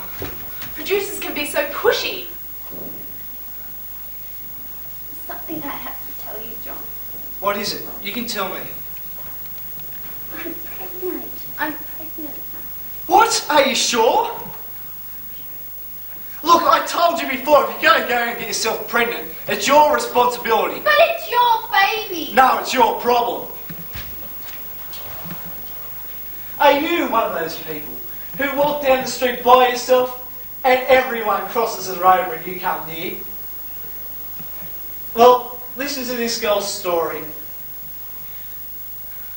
Producers can be so pushy. Something I have to tell you, John. What is it? You can tell me. I'm pregnant. I'm pregnant. What? Are you sure? Look, I told you before, if you're going to go and get yourself pregnant, it's your responsibility. But it's your baby. No, it's your problem. Are you one of those people who walk down the street by yourself and everyone crosses the road when you come near? Well, listen to this girl's story.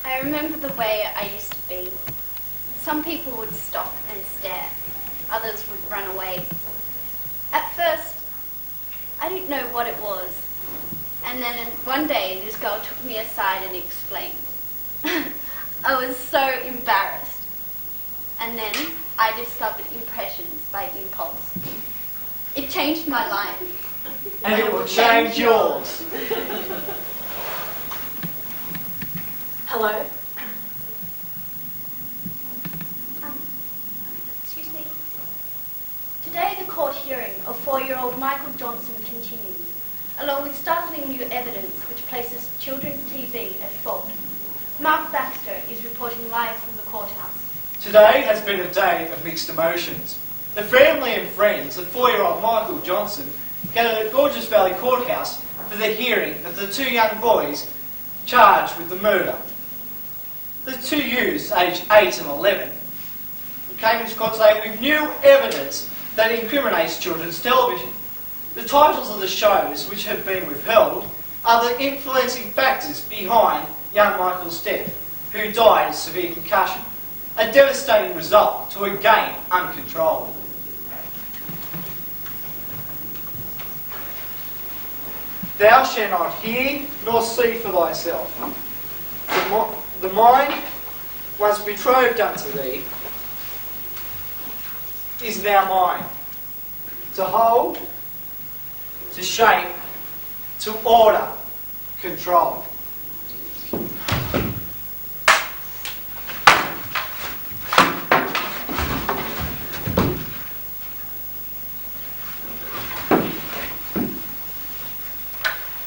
I remember the way I used to be. Some people would stop and stare. Others would run away. At first, I didn't know what it was. And then one day, this girl took me aside and explained. I was so embarrassed. And then I discovered impressions by impulse. It changed my life. And it will change yours. Hello? Excuse me. Today the court hearing of 4-year-old Michael Johnson continues, along with startling new evidence which places children's TV at fault. Mark Baxter is reporting live from the courthouse. Today has been a day of mixed emotions. The family and friends of 4-year-old Michael Johnson gathered at Gorges Valley Courthouse for the hearing of the 2 young boys charged with the murder. The 2 youths, aged 8 and 11, came into court today with new evidence that incriminates children's television. The titles of the shows which have been withheld are the influencing factors behind young Michael's death, who died of severe concussion. A devastating result to a game uncontrolled. Thou shalt not hear nor see for thyself. The mind, once betrothed unto thee, is now mine. To hold, to shape, to order, control.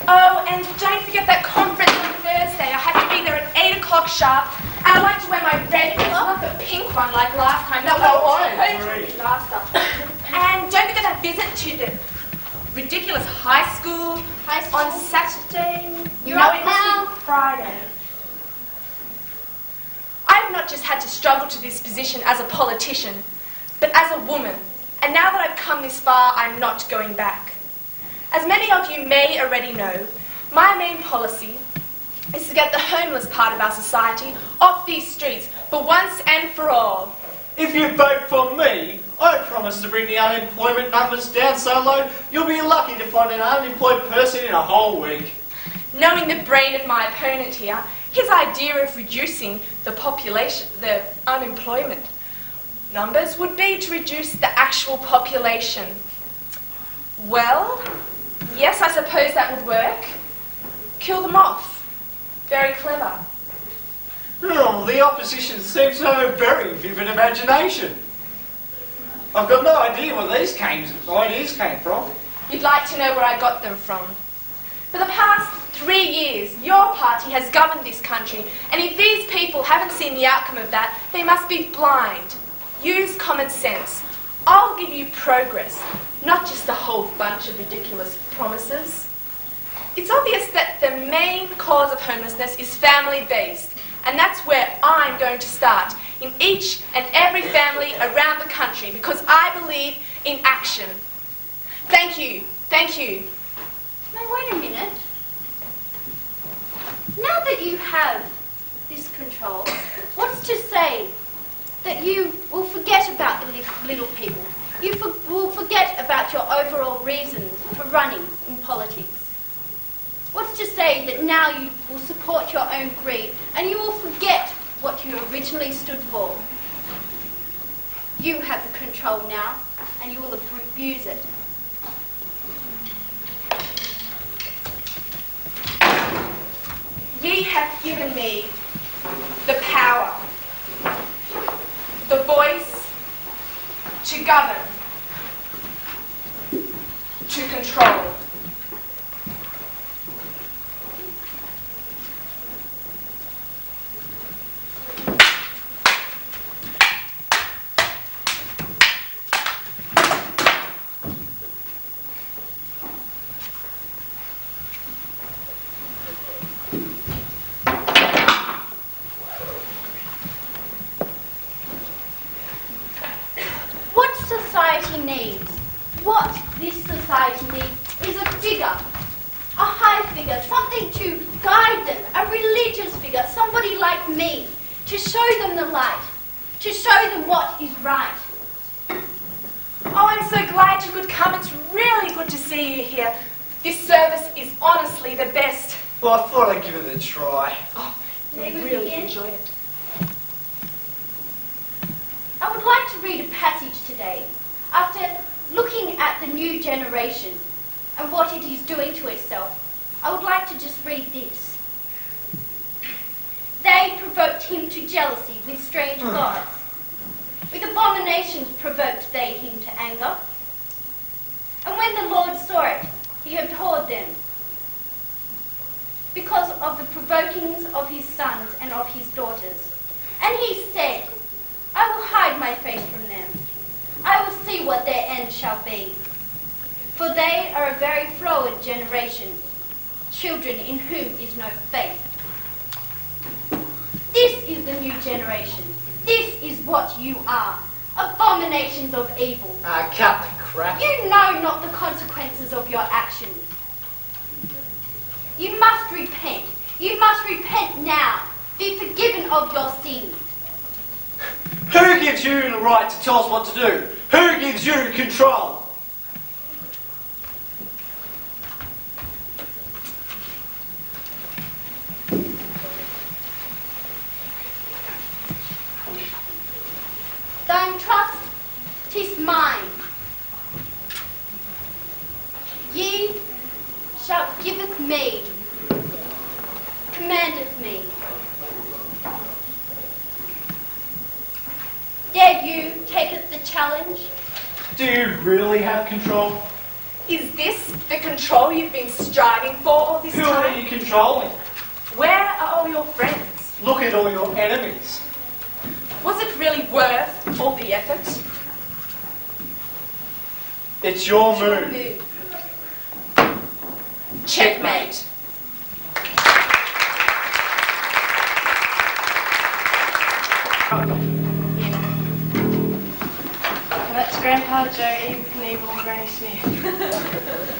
Oh, and don't forget that conference on Thursday. I have to be there at 8 o'clock sharp. And I like to wear my red not the pink one like last time. That was totally disaster. And don't forget that visit to the ridiculous high school on Saturday. You're up it must now. be Friday. I have not just had to struggle to this position as a politician, but as a woman. And now that I've come this far, I'm not going back. As many of you may already know, my main policy is to get the homeless part of our society off these streets for once and for all. If you vote for me, I promise to bring the unemployment numbers down so low you'll be lucky to find an unemployed person in a whole week. Knowing the brain of my opponent here, his idea of reducing the population, the unemployment numbers would be to reduce the actual population. Well, yes, I suppose that would work. Kill them off. Very clever. Oh, the opposition seems to have a very vivid imagination. I've got no idea where these ideas came from. You'd like to know where I got them from. For the past 3 years, your party has governed this country, and if these people haven't seen the outcome of that, they must be blind. Use common sense. I'll give you progress, not just a whole bunch of ridiculous promises. It's obvious that the main cause of homelessness is family-based, and that's where I'm going to start, in each and every family around the country, because I believe in action. Thank you. Thank you. No, wait a minute. Now that you have this control, what's to say that you will forget about the little people? You will forget about your overall reasons for running in politics. What's to say that now you will support your own greed and you will forget what you originally stood for? You have the control now and you will abuse it. Ye have given me the power, the voice, govern, to control. What society needs, what this society needs, is a figure, a high figure, something to guide them, a religious figure, somebody like me, to show them the light, to show them what is right. Oh, I'm so glad you could come. It's really good to see you here. This service is honestly the best. Well, I thought I'd give it a try. Oh, May we really begin? enjoy it. I would like to read a passage today after looking at the new generation and what it is doing to itself. I would like to just read this. They provoked him to jealousy with strange gods. With abominations provoked they him to anger. And when the Lord saw it, he abhorred them, because of the provokings of his sons and of his daughters. And he said, I will hide my face from them. I will see what their end shall be. For they are a very froward generation, children in whom is no faith. This is the new generation. This is what you are. Abominations of evil. Cut the crap. You know not the consequences of your actions. You must repent. You must repent now. Be forgiven of your sins. Who gives you the right to tell us what to do? Who gives you control? Thine trust, 'tis mine. Ye shall giveth me, commandeth me. Dare you taketh the challenge? Do you really have control? Is this the control you've been striving for all this Who time? are you controlling? Where are all your friends? Look at all your enemies. Was it really worth all the effort? It's your move. Checkmate. That's Grandpa Joe, Evil Knievel, and Granny Smith.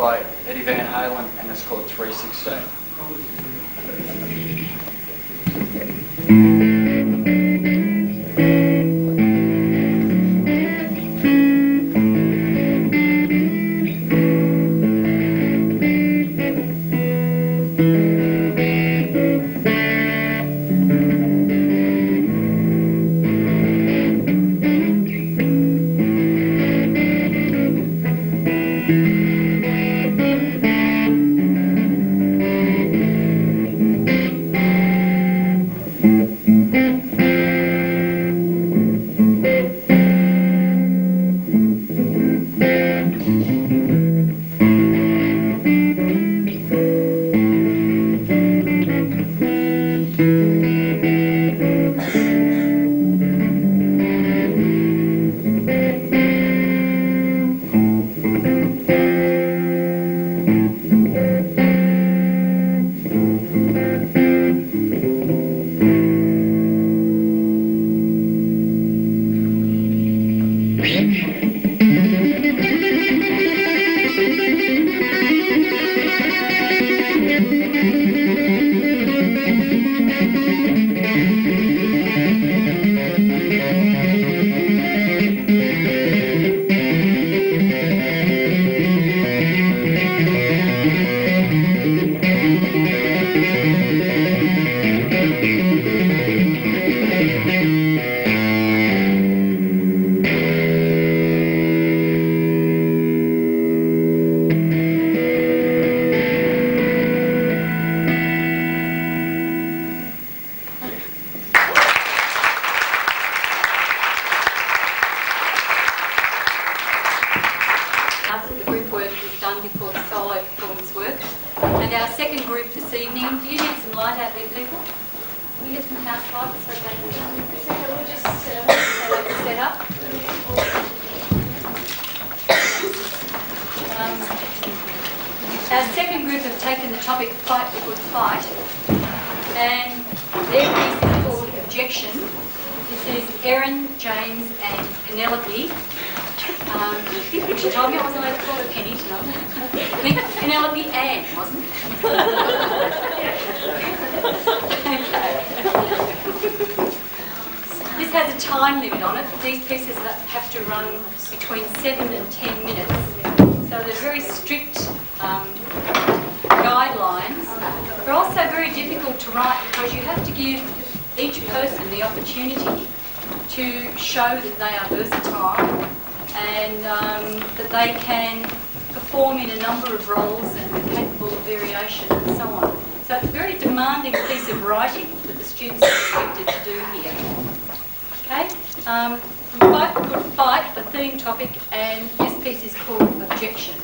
by Eddie Van Halen, and it's called 316. Our second group have taken the topic Fight the Good Fight, and their piece is called Objection. This is Erin, James and Penelope. She told me I wasn't allowed to call her Penny tonight. I think Penelope Ann, wasn't it? This has a time limit on it. These pieces have to run between 7 and 10 minutes. So they're very strict guidelines. They're also very difficult to write because you have to give each person the opportunity to show that they are versatile and that they can perform in a number of roles and are capable of variation and so on. So it's a very demanding piece of writing that the students are expected to do here. Okay? Fight the Good Fight, the theme topic, and this piece is called Objection.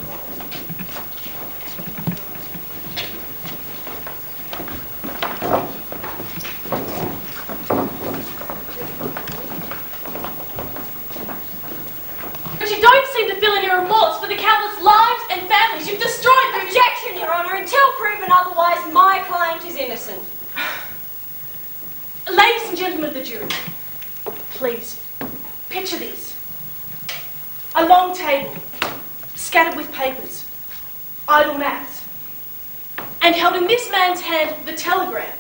But you don't seem to feel any remorse for the countless lives and families you've destroyed through... Objection, Your Honour. Until proven otherwise, my client is innocent. Ladies and gentlemen of the jury, please, picture this. A long table, scattered with papers, idle mats, and held in this man's hand the telegram.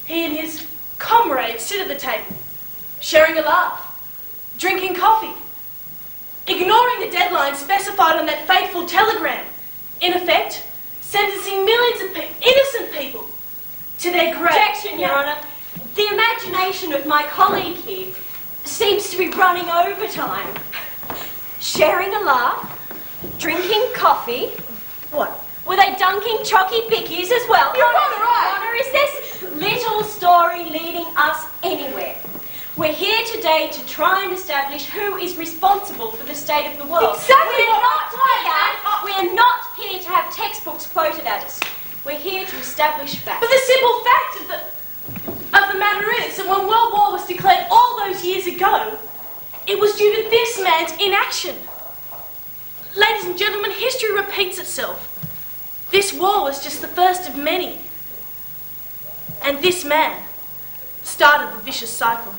He and his comrades sit at the table, sharing a laugh, drinking coffee, ignoring the deadline specified on that fateful telegram, in effect, sentencing millions of innocent people to their grave. Objection, Your Honour. The imagination of my colleague here seems to be running overtime. Sharing a laugh, drinking coffee. What? Were they dunking chocky bickies as well? You're rather right. Your Honour, is this little story leading us anywhere? We're here today to try and establish who is responsible for the state of the world. Exactly. We're not here to have textbooks quoted at us. We're here to establish facts. But the simple fact of the matter is that when World War was declared all those years ago, it was due to this man's inaction. Ladies and gentlemen, history repeats itself. This war was just the first of many. And this man started the vicious cycle.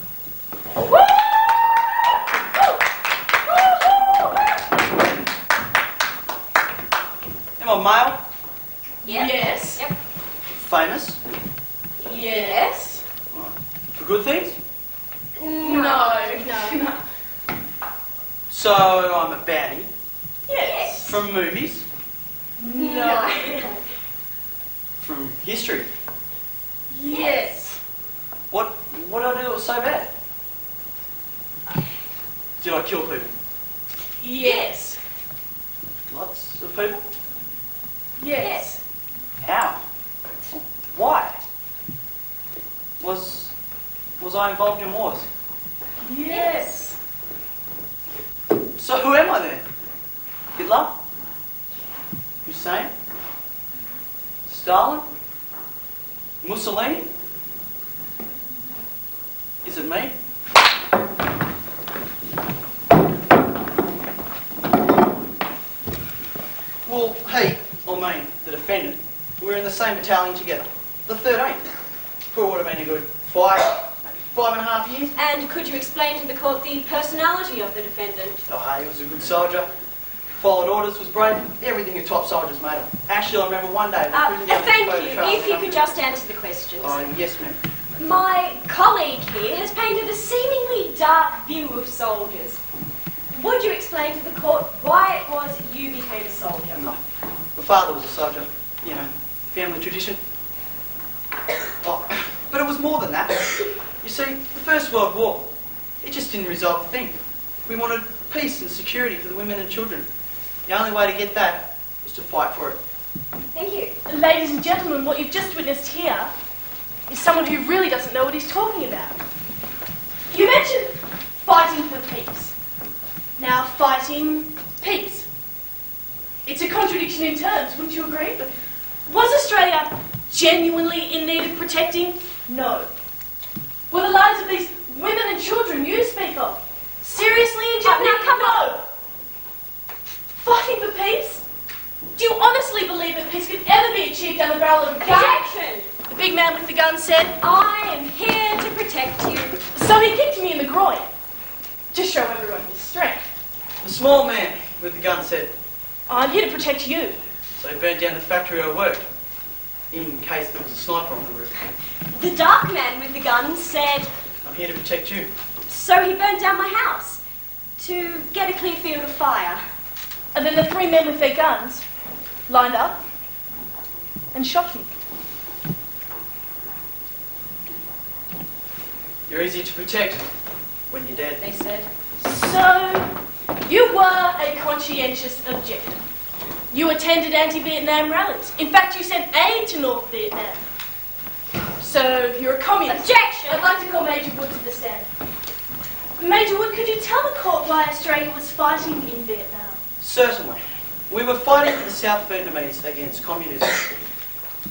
So I'm a baddie? Yes. From movies? No. From history? Yes. What did I do that was so bad? Did I kill people? Yes. Lots of people? Yes. How? Why? Was I involved in wars? Yes. So who am I then? Hitler? Hussein? Stalin? Mussolini? Is it me? Well, he, or me, the defendant, we were in the same battalion together, the 13th, for what would have been a good 5.5 years. And could you explain to the court the personality of the defendant? Oh, he was a good soldier, followed orders, was brave, everything a top soldier's made of. Actually, I remember one day... Thank you. If you could just answer the questions. Yes, ma'am. My colleague here has painted a seemingly dark view of soldiers. Would you explain to the court why it was you became a soldier? No. My father was a soldier, you know, family tradition. Oh, but it was more than that. You see, the First World War, it just didn't resolve a thing. We wanted peace and security for the women and children. The only way to get that was to fight for it. Thank you. Ladies and gentlemen, what you've just witnessed here is someone who really doesn't know what he's talking about. You mentioned fighting for peace. Now, fighting peace. It's a contradiction in terms, wouldn't you agree? But was Australia genuinely in need of protecting? No. Were the lives of these women and children you speak of seriously in jeopardy? Now, come on. No. Fighting for peace? Do you honestly believe that peace could ever be achieved down the barrel of a gun? Objection! The big man with the gun said, I am here to protect you. So he kicked me in the groin to show everyone his strength. The small man with the gun said, I'm here to protect you. so he burnt down the factory I worked, in case there was a sniper on the roof. The dark man with the gun said, I'm here to protect you. so he burnt down my house to get a clear field of fire. And then the three men with their guns lined up and shot me. You're easy to protect when you're dead. They said. So, you were a conscientious objector. You attended anti-Vietnam rallies. In fact, you sent aid to North Vietnam. So, you're a communist. Objection! I'd like to call Major Wood to the stand. Major Wood, could you tell the court why Australia was fighting in Vietnam? Certainly. We were fighting for the South Vietnamese against communism.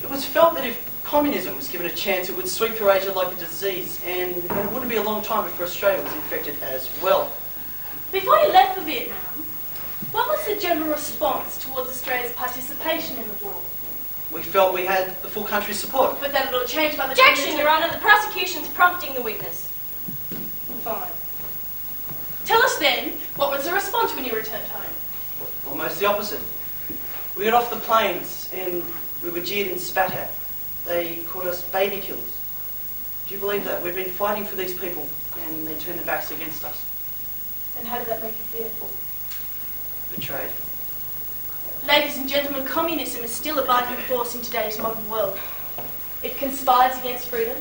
It was felt that if communism was given a chance, it would sweep through Asia like a disease, and it wouldn't be a long time before Australia was infected as well. Before you left for Vietnam, what was the general response towards Australia's participation in the war? We felt we had the full country's support. But that it all changed by the Objection, Your Honour. The prosecution's prompting the witness. Fine. Tell us then, what was the response when you returned home? Almost the opposite. We got off the planes and we were jeered and spat at. They called us baby killers. Do you believe that? We've been fighting for these people and they turned their backs against us. And how did that make you feel? Betrayed. Ladies and gentlemen, communism is still a vital force in today's modern world. It conspires against freedom,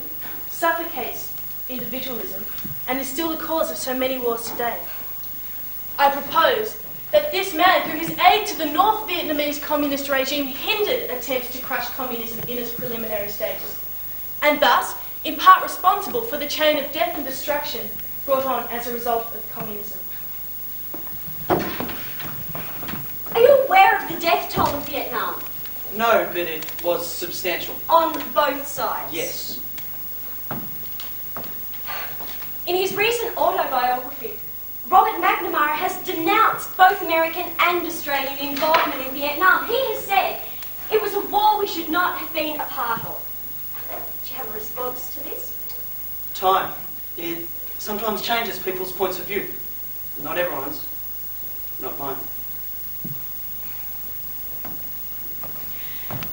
suffocates individualism, and is still the cause of so many wars today. I propose that this man, through his aid to the North Vietnamese communist regime, hindered attempts to crush communism in its preliminary stages, and thus, in part responsible for the chain of death and destruction brought on as a result of communism. Are you aware of the death toll of Vietnam? No, but it was substantial. On both sides? Yes. In his recent autobiography, Robert McNamara has denounced both American and Australian involvement in Vietnam. He has said it was a war we should not have been a part of. Do you have a response to this? Time. It sometimes changes people's points of view. Not everyone's. Not mine.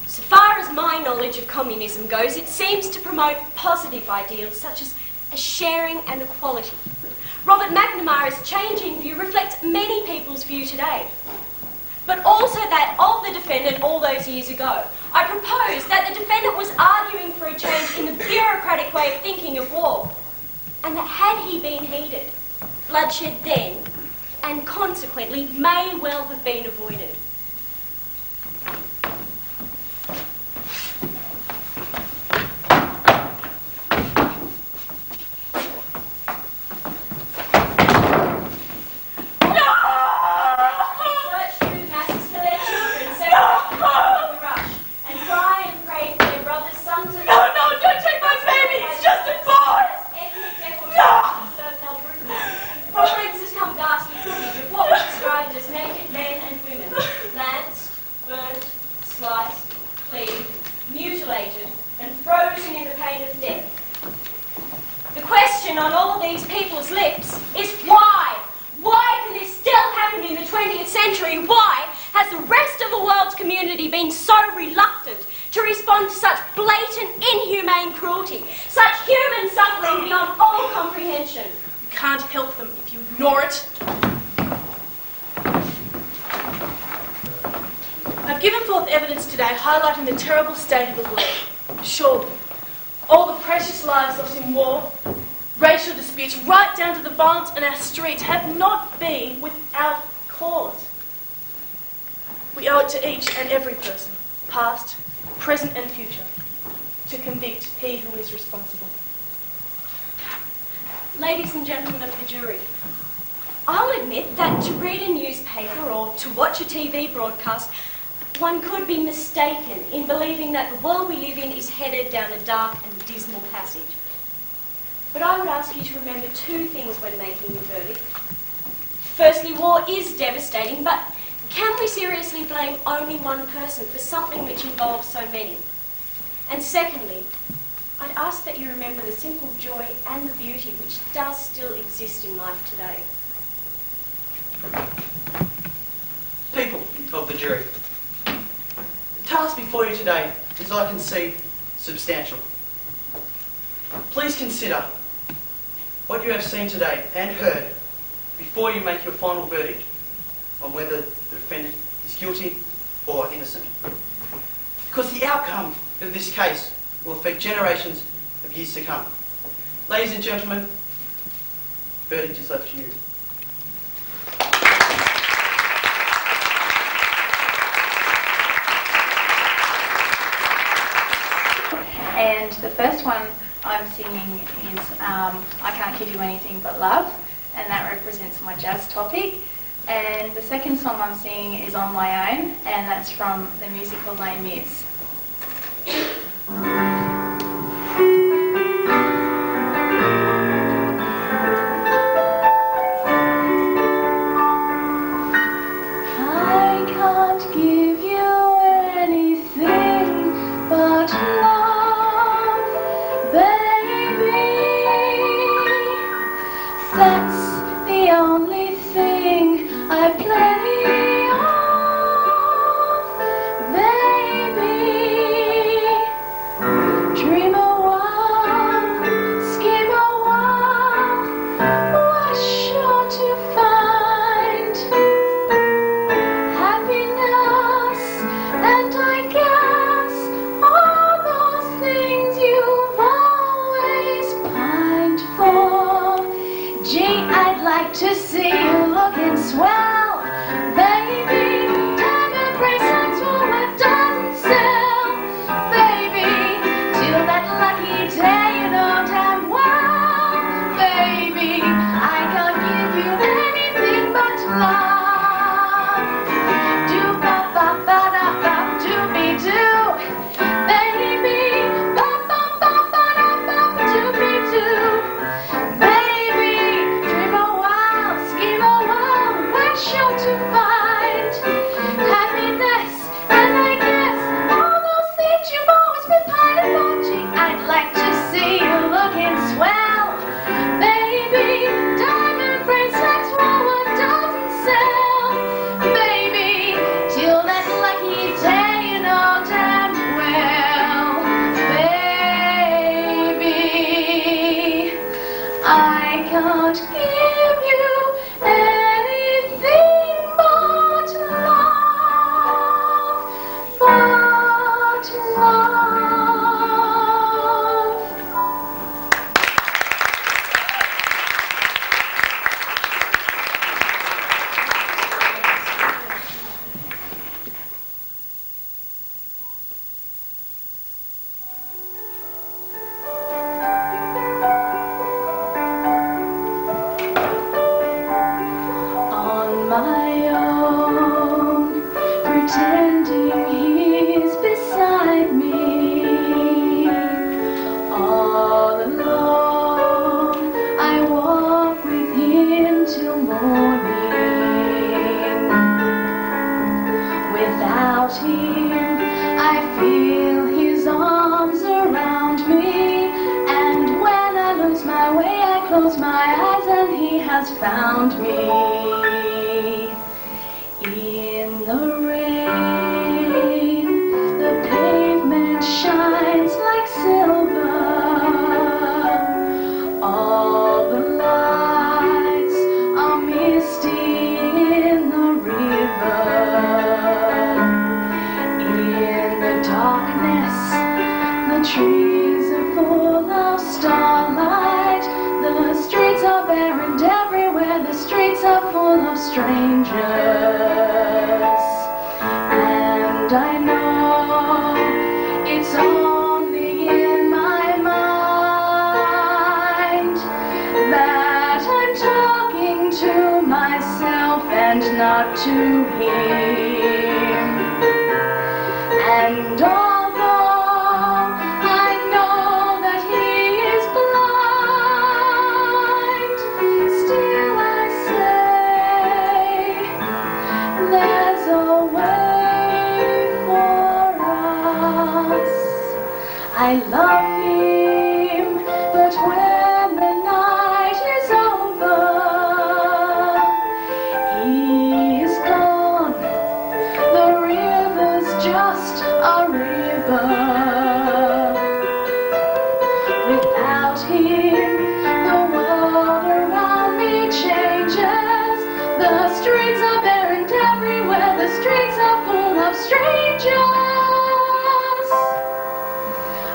So far as my knowledge of communism goes, it seems to promote positive ideals such as a sharing and equality, Robert McNamara's changing view reflects many people's view today, but also that of the defendant all those years ago. I propose that the defendant was arguing for a change in the bureaucratic way of thinking of war, and that had he been heeded, bloodshed then, and consequently, may well have been avoided. On all these people's lips is why? Why can this still happen in the 20th century? Why has the rest of the world's community been so reluctant to respond to such blatant, inhumane cruelty, such human suffering beyond all comprehension? You can't help them if you ignore it. I've given forth evidence today highlighting the terrible state of the world. Surely, all the precious lives lost in war, racial disputes, right down to the violence in our streets, have not been without cause. We owe it to each and every person, past, present and future, to convict he who is responsible. Ladies and gentlemen of the jury, I'll admit that to read a newspaper or to watch a TV broadcast, one could be mistaken in believing that the world we live in is headed down a dark and dismal passage. But I would ask you to remember two things when making your verdict. Firstly, war is devastating, but can we seriously blame only one person for something which involves so many? And secondly, I'd ask that you remember the simple joy and the beauty which does still exist in life today. People of the jury, the task before you today is, I can see, substantial. Please consider what you have seen today and heard before you make your final verdict on whether the defendant is guilty or innocent. Because the outcome of this case will affect generations of years to come. Ladies and gentlemen, verdict is left to you. And the first one I'm singing is I Can't Give You Anything But Love, and that represents my jazz topic. And the second song I'm singing is On My Own, and that's from the musical Les Mis. I can't give you anything but love, baby. That's the only thing I play off, baby. Dream a while, scheme a while, we're sure to find happiness, and I guess all those things you've always pined for. Gee, I'd like to see you looking swell, baby. Diamond bracelets for a dozen sell, baby. Till that lucky day you know damn well, baby. I can't give you anything but love. Do ba ba ba da ba do be do, baby. Ba ba ba ba da ba do be do, baby. Dream a while, scheme a while, we're sure to find happiness, and I guess all those things you've always been pining for. Gee, I'd like to see you looking swell, baby. Diamond bracelets for a dozen sell, baby. Till that lucky day you know damn well, baby. I can't give has found me. In the rain, the pavement shines like silver. All the lights are misty in the river. In the darkness, the trees are full of starlight. The streets are bare and everywhere the streets are full of strangers. And I know it's only in my mind that I'm talking to myself and not to him. And although I know that he is blind, still I say there's a way for us. I love him, but when the night is over, he is gone. The river's just a river. Without him, the world around me changes. The streets are bare and everywhere the streets are full of strangers.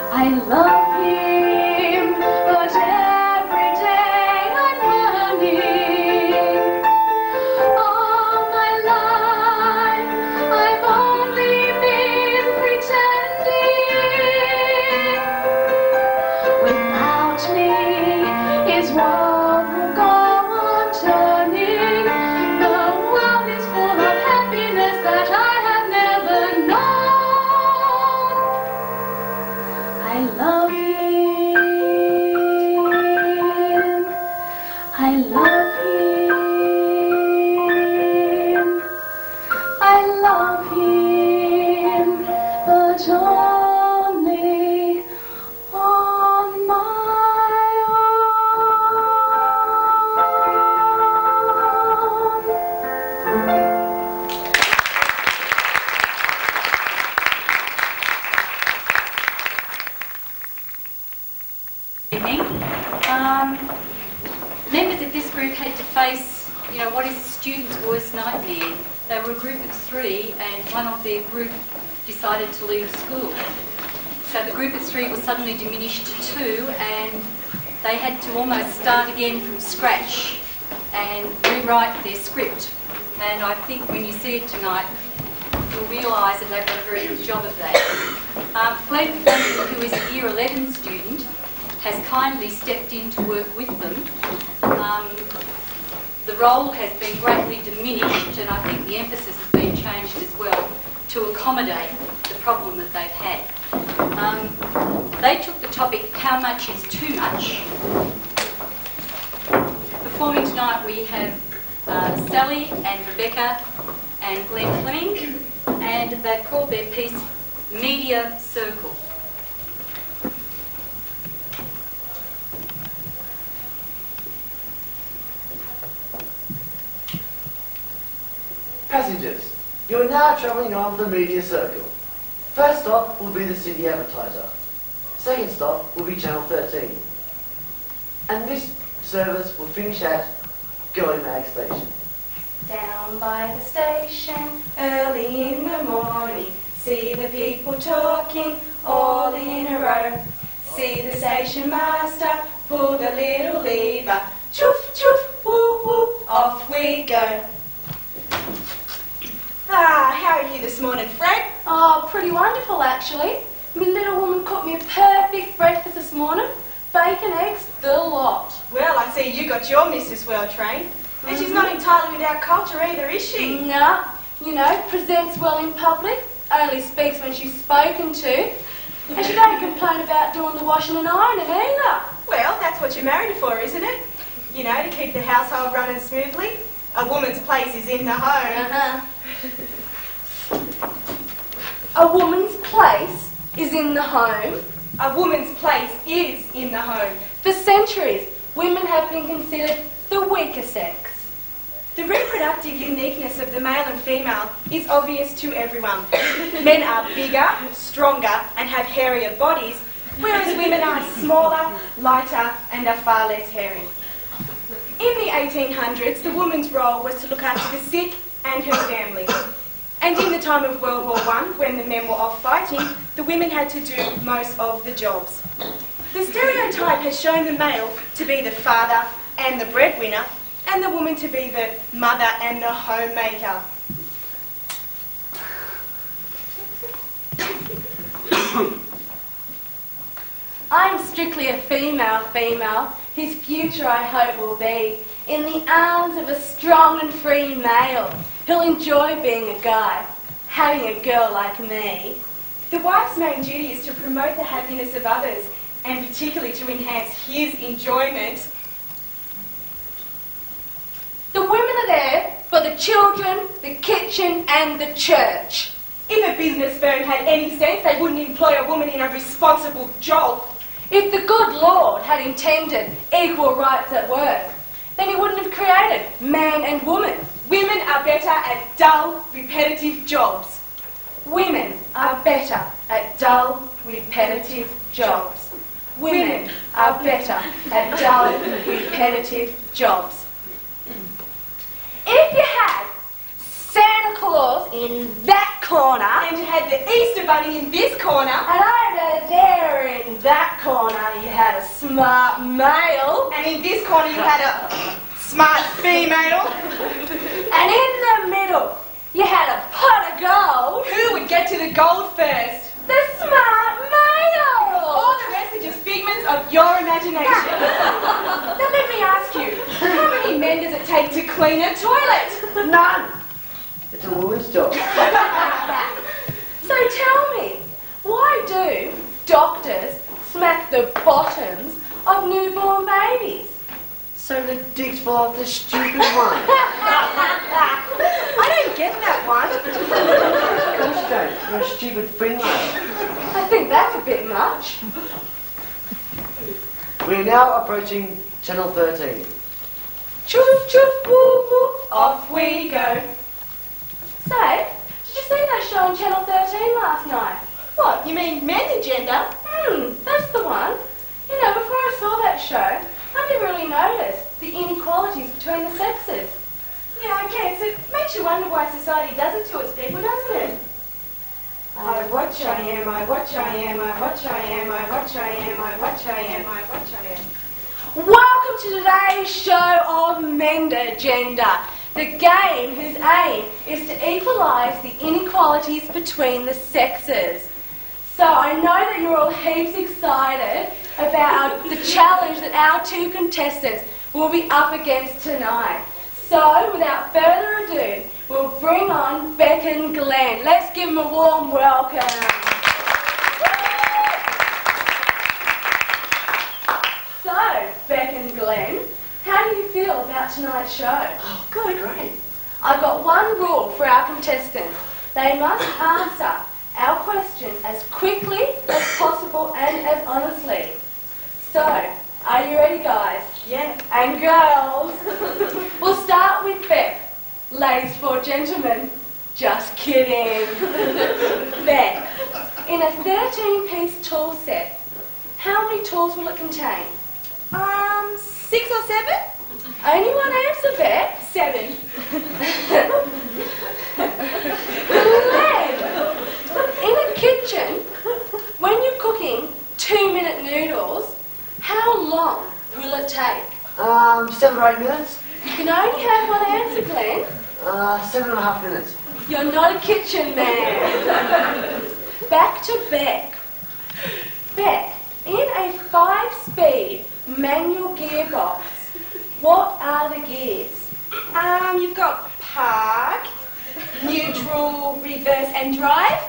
I love him, but every day I'm learning. All my life I've only been pretending. Without me, his world will go on turning. The world is full of happiness that I have never known. I love him. I love him. I love him, but only on my Evening. Members of this group had to face, what is a student's worst nightmare. They were a group of 3 and one of their group decided to leave school. So the group of 3 was suddenly diminished to 2 and they had to almost start again from scratch and rewrite their script. And I think when you see it tonight, you'll realise that they've done a very good job of that. Glenn, who is a Year 11 student, has kindly stepped in to work with them. The role has been greatly diminished and I think the emphasis has been changed as well to accommodate the problem that they've had. They took the topic, how much is too much? Performing tonight we have Sally and Rebecca and Glenn Fleming, and they've called their piece Media Circle. Passengers, you are now travelling on the Media Circle. First stop will be the City Advertiser. Second stop will be Channel 13. And this service will finish at Going Mag Station. Down by the station, early in the morning, see the people talking all in a row. See the station master pull the little lever, choof choof, whoop whoop, off we go. How are you this morning, Fred? Oh, pretty wonderful actually. My little woman cooked me a perfect breakfast this morning. Bacon, eggs, the lot. Well, I see you got your missus well trained. And she's not entirely without culture either, is she? No. Presents well in public, only speaks when she's spoken to. And she don't complain about doing the washing and ironing either. Well, that's what you're married for, isn't it? To keep the household running smoothly. A woman's place is in the home. A woman's place is in the home. A woman's place is in the home. For centuries, women have been considered the weaker sex. The reproductive uniqueness of the male and female is obvious to everyone. Men are bigger, stronger, and have hairier bodies, whereas women are smaller, lighter, and are far less hairy. In the 1800s, the woman's role was to look after the sick and her family. And in the time of World War I, when the men were off fighting, the women had to do most of the jobs. The stereotype has shown the male to be the father and the breadwinner, and the woman to be the mother and the homemaker. I'm strictly a female, whose future I hope will be in the arms of a strong and free male who'll enjoy being a guy, having a girl like me. The wife's main duty is to promote the happiness of others, and particularly to enhance his enjoyment. The women are there for the children, the kitchen and the church. If a business firm had any sense, they wouldn't employ a woman in a responsible job. If the good Lord had intended equal rights at work, then he wouldn't have created man and woman. Women are better at dull, repetitive jobs. Women are better at dull, repetitive jobs. Women are better at dull, repetitive jobs. If you had Santa Claus in that corner, and you had the Easter Bunny in this corner, and I had a dare in that corner, you had a smart male, and in this corner you had a smart female, and in the middle you had a pot of gold. Who would get to the gold first? The smart male! All the rest are just figments of your imagination. Now let me ask you, how many men does it take to clean a toilet? None. It's a woman's job. So tell me, why do doctors smack the bottoms of newborn babies? So the dicks fall off the stupid one. I don't get that one. Of course you don't. You're a stupid Finland. I think that's a bit much. We're now approaching Channel 13. Choof, choof, woo, woo, off we go. Say, did you see that show on Channel 13 last night? What, you mean Men's Agenda? That's the one. You know, before I saw that show, I didn't really notice the inequalities between the sexes. Yeah, I guess. It makes you wonder why society does it to its people, doesn't it? I watch I am, I watch I am, I watch I am, I watch I am, I watch I am, I watch I am. Welcome to today's show of Men's Agenda, the game whose aim is to equalise the inequalities between the sexes. So I know that you're all heaps excited about the challenge that our two contestants will be up against tonight. So without further ado, we'll bring on Beck and Glenn. Let's give them a warm welcome. So, Beck and Glenn, how do you feel about tonight's show? Oh, good, great. I've got one rule for our contestants. They must answer our questions as quickly as possible and as honestly. So, are you ready, guys? Yeah. And girls? We'll start with Beck. Ladies for gentlemen. Just kidding. Beck, in a 13-piece tool set, how many tools will it contain? 6 or 7? Only one answer, Beck. 7. Glenn, in a kitchen, when you're cooking 2-minute noodles, how long will it take? 7 or 8 minutes. You can only have one answer, Glenn. 7.5 minutes. You're not a kitchen man. Back to Beck. Beck, in a 5-speed manual gearbox, what are the gears? You've got park, neutral, reverse and drive.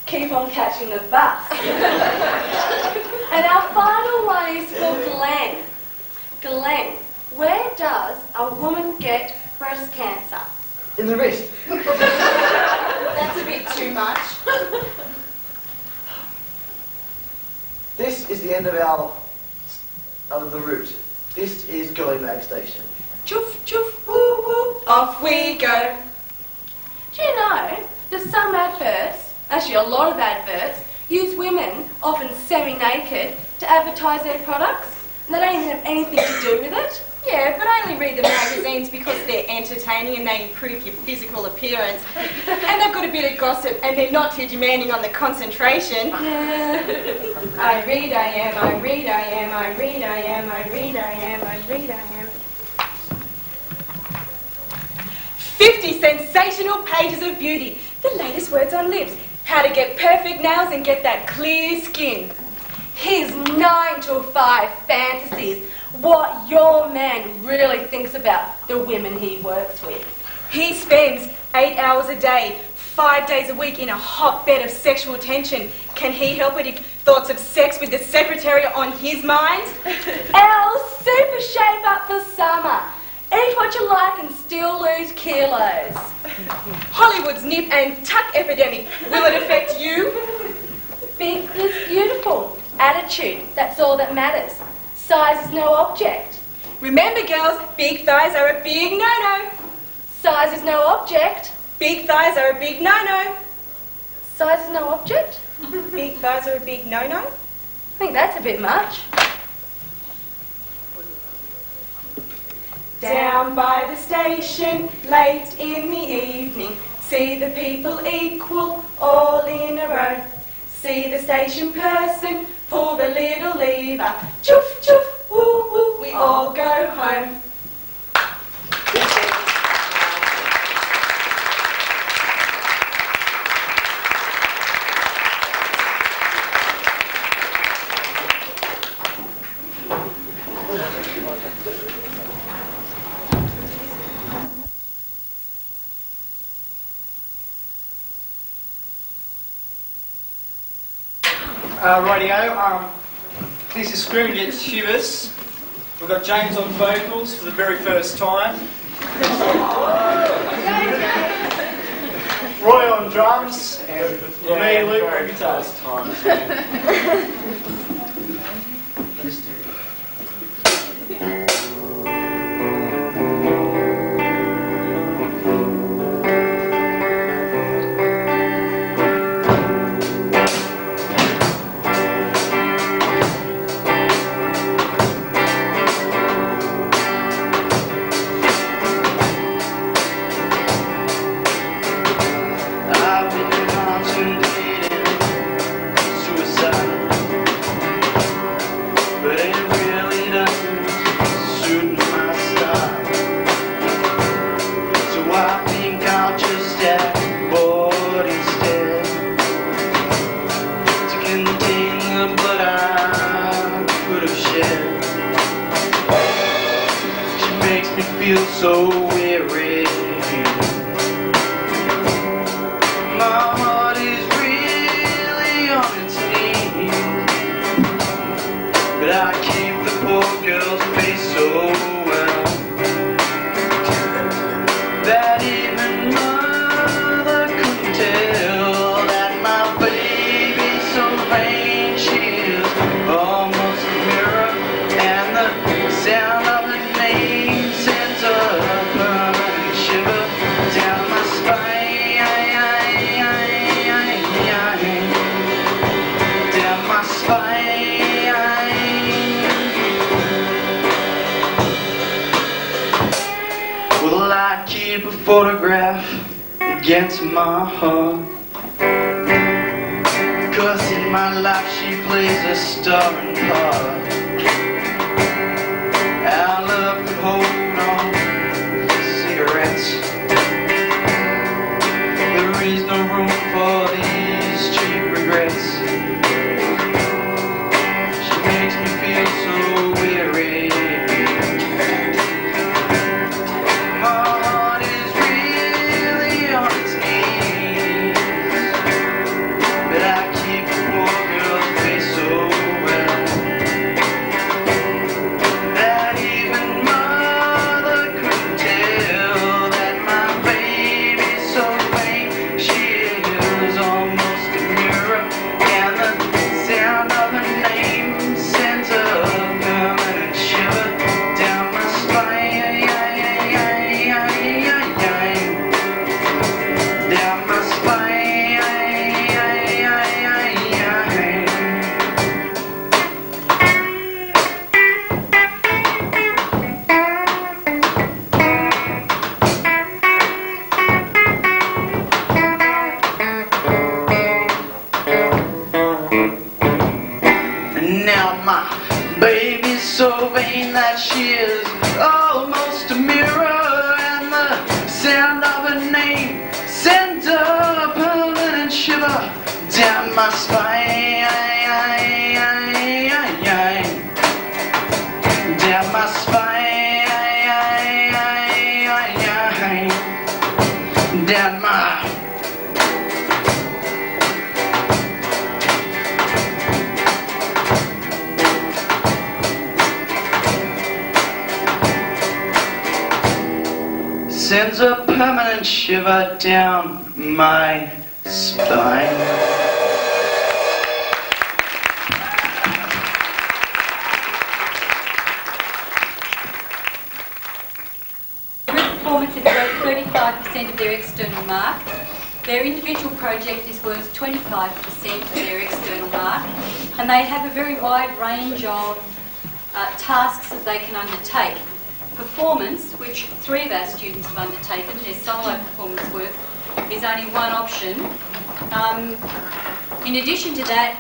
Keep on catching the bus. And our final one is for Glenn. Glenn, where does a woman get breast cancer? In the wrist. That's a bit too much. This is the end of the route. This is Gully Mag Station. Choof, off we go. Do you know that some adverts, actually a lot of adverts, use women, often semi-naked, to advertise their products? And they don't even have anything to do with it? Yeah, but I only read the magazines because they're entertaining and they improve your physical appearance. And they've got a bit of gossip and they're not too demanding on the concentration. Yeah. I read, I am, I read, I am, I read, I am, I read, I am, I read, I am. 50 sensational pages of beauty. The latest words on lips. How to get perfect nails and get that clear skin. His 9 to 5 fantasies. What your man really thinks about the women he works with. He spends 8 hours a day, 5 days a week in a hotbed of sexual tension. Can he help it if thoughts of sex with the secretary are on his mind? Al, super shape up for summer. Eat what you like and still lose kilos. Hollywood's nip and tuck epidemic. Will it affect you? Big is beautiful. Attitude, that's all that matters. Size is no object. Remember, girls, big thighs are a big no-no. Size is no object. Big thighs are a big no-no. Size is no object? Big thighs are a big no-no? I think that's a bit much. Down by the station, late in the evening, see the people equal, all in a row. See the station person, pull the little lever, choof, choof, woo, woo, we all go home. Rightio, this is Scream Against Shivers. We've got James on vocals for the very first time. Roy on drums, and me, Luke, on guitars. Photograph against my heart, 'cause in my life she plays a starring part. Our love could hold on to cigarettes. There is no room for these cheap regrets. She makes me feel so weary. my spine, down my spine, down my. Sends a permanent shiver down my spine. Performance is worth 35% of their external mark. Their individual project is worth 25% of their external mark, and they have a very wide range of tasks that they can undertake. Performance, which 3 of our students have undertaken, their solo performance work, is only one option. In addition to that,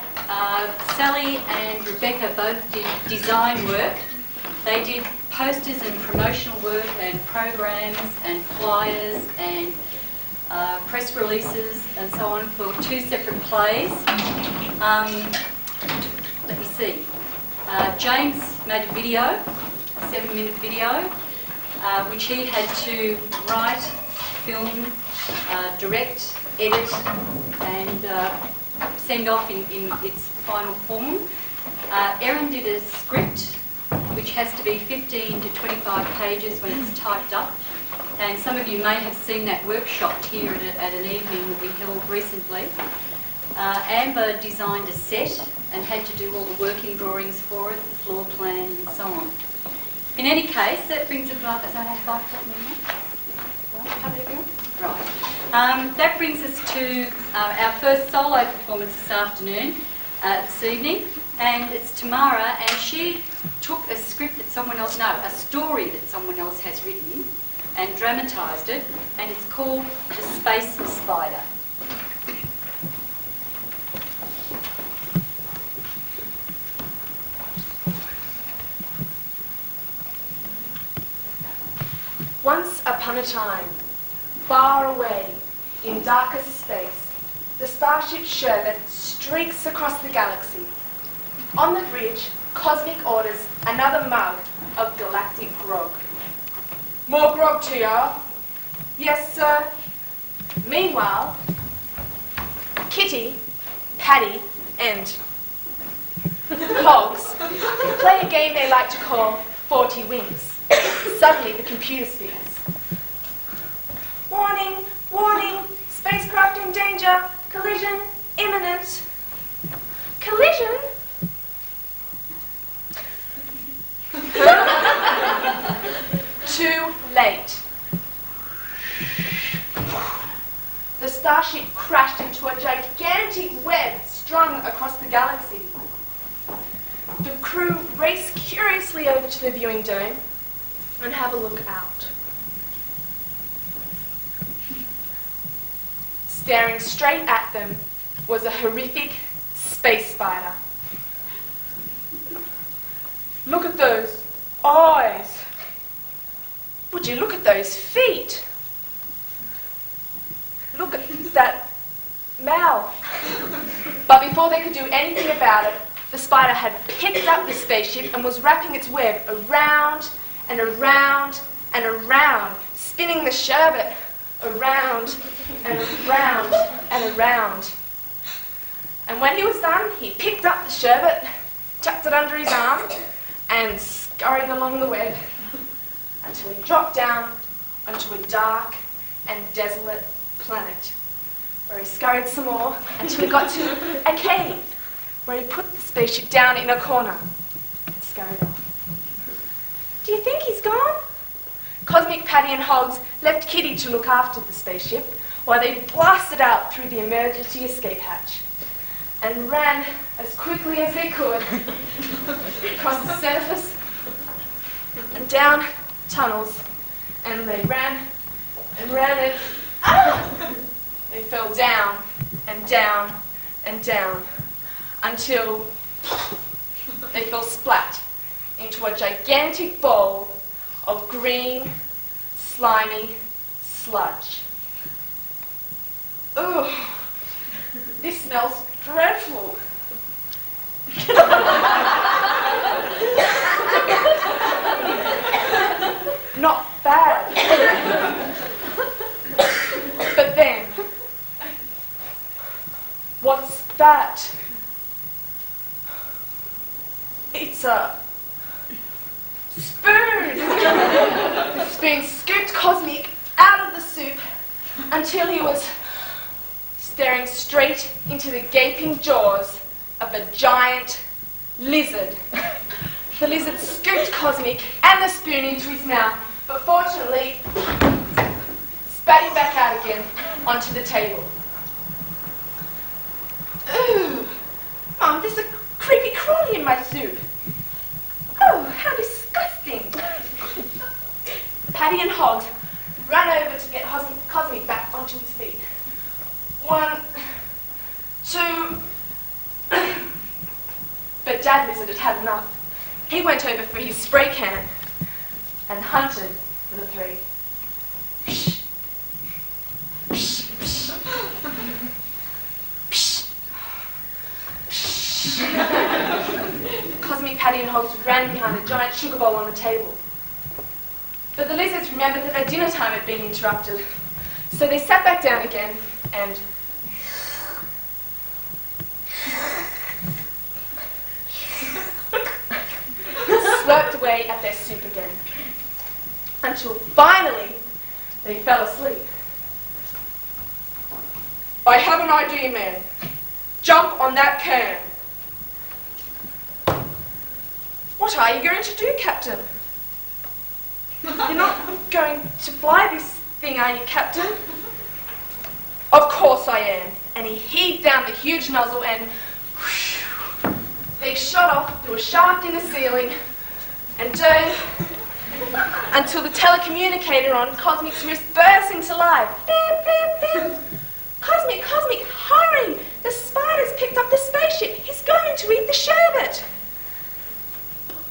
Sally and Rebecca both did design work. They did posters and promotional work and programs and flyers and press releases and so on for 2 separate plays. Let me see. James made a video, a 7-minute video, which he had to write, film, direct, edit and send off in its final form. Erin did a script which has to be 15 to 25 pages when it's typed up, and some of you may have seen that workshop here at an evening that we held recently. Amber designed a set and had to do all the working drawings for it, the floor plan and so on. In any case, that brings us up. That brings us to our first solo performance this afternoon, this evening, and it's Tamara, and she took a script that a story that someone else has written and dramatised it, and it's called The Space Spider. Once upon a time, far away, in darkest space, the starship Sherbet streaks across the galaxy. On the bridge, Cosmic orders another mug of galactic grog. More grog to ya? Yes, sir. Meanwhile, Kitty, Paddy, and Hogs play a game they like to call 40 Wings. Suddenly, the computer speaks. Warning, warning, spacecraft in danger, collision imminent. Collision? Too late. The starship crashed into a gigantic web strung across the galaxy. The crew race curiously over to the viewing dome and have a look out. Staring straight at them was a horrific space spider. Look at those eyes. Would you look at those feet? Look at that mouth. But before they could do anything about it, the spider had picked up the spaceship and was wrapping its web around and around and around, spinning the sherbet around and around and around. And when he was done, he picked up the sherbet, tucked it under his arm, and scurried along the web until he dropped down onto a dark and desolate planet, where he scurried some more until he got to a cave, where he put the spaceship down in a corner and scurried off. Do you think he's gone? Cosmic, Paddy and Hogs left Kitty to look after the spaceship while they blasted out through the emergency escape hatch and ran as quickly as they could across the surface and down tunnels, and they ran and ran and they fell down and down and down until they fell splat into a gigantic bowl of green, slimy sludge. Ugh, this smells dreadful. Not bad. But then, what's that? It's a spoon! The spoon scooped Cosmic out of the soup until he was staring straight into the gaping jaws of a giant lizard. The lizard scooped Cosmic and the spoon into his mouth, but fortunately spat him back out again onto the table. Ooh, Mum, there's a creepy crawly in my soup. Oh, how disgusting. Paddy and Hogs ran over to get Cosmic back onto his feet. 1, 2... But Dad Lizard had had enough. He went over for his spray can and hunted for the 3. Psh. Psh. Psh. Psh. Psh. Cosmic, Paddy and Hogs ran behind a giant sugar bowl on the table. But the lizards remembered that their dinner time had been interrupted, so they sat back down again and slurped away at their soup again, until finally they fell asleep. I have an idea, man. Jump on that can. What are you going to do, Captain? You're not going to fly this thing, are you, Captain? Of course I am. And he heaved down the huge nozzle and whoosh, they shot off through a shaft in the ceiling and turned until the telecommunicator on Cosmic's wrist burst into life. Beep, beep, beep. Cosmic, Cosmic, hurry! The spider's picked up the spaceship. He's going to eat the sherbet.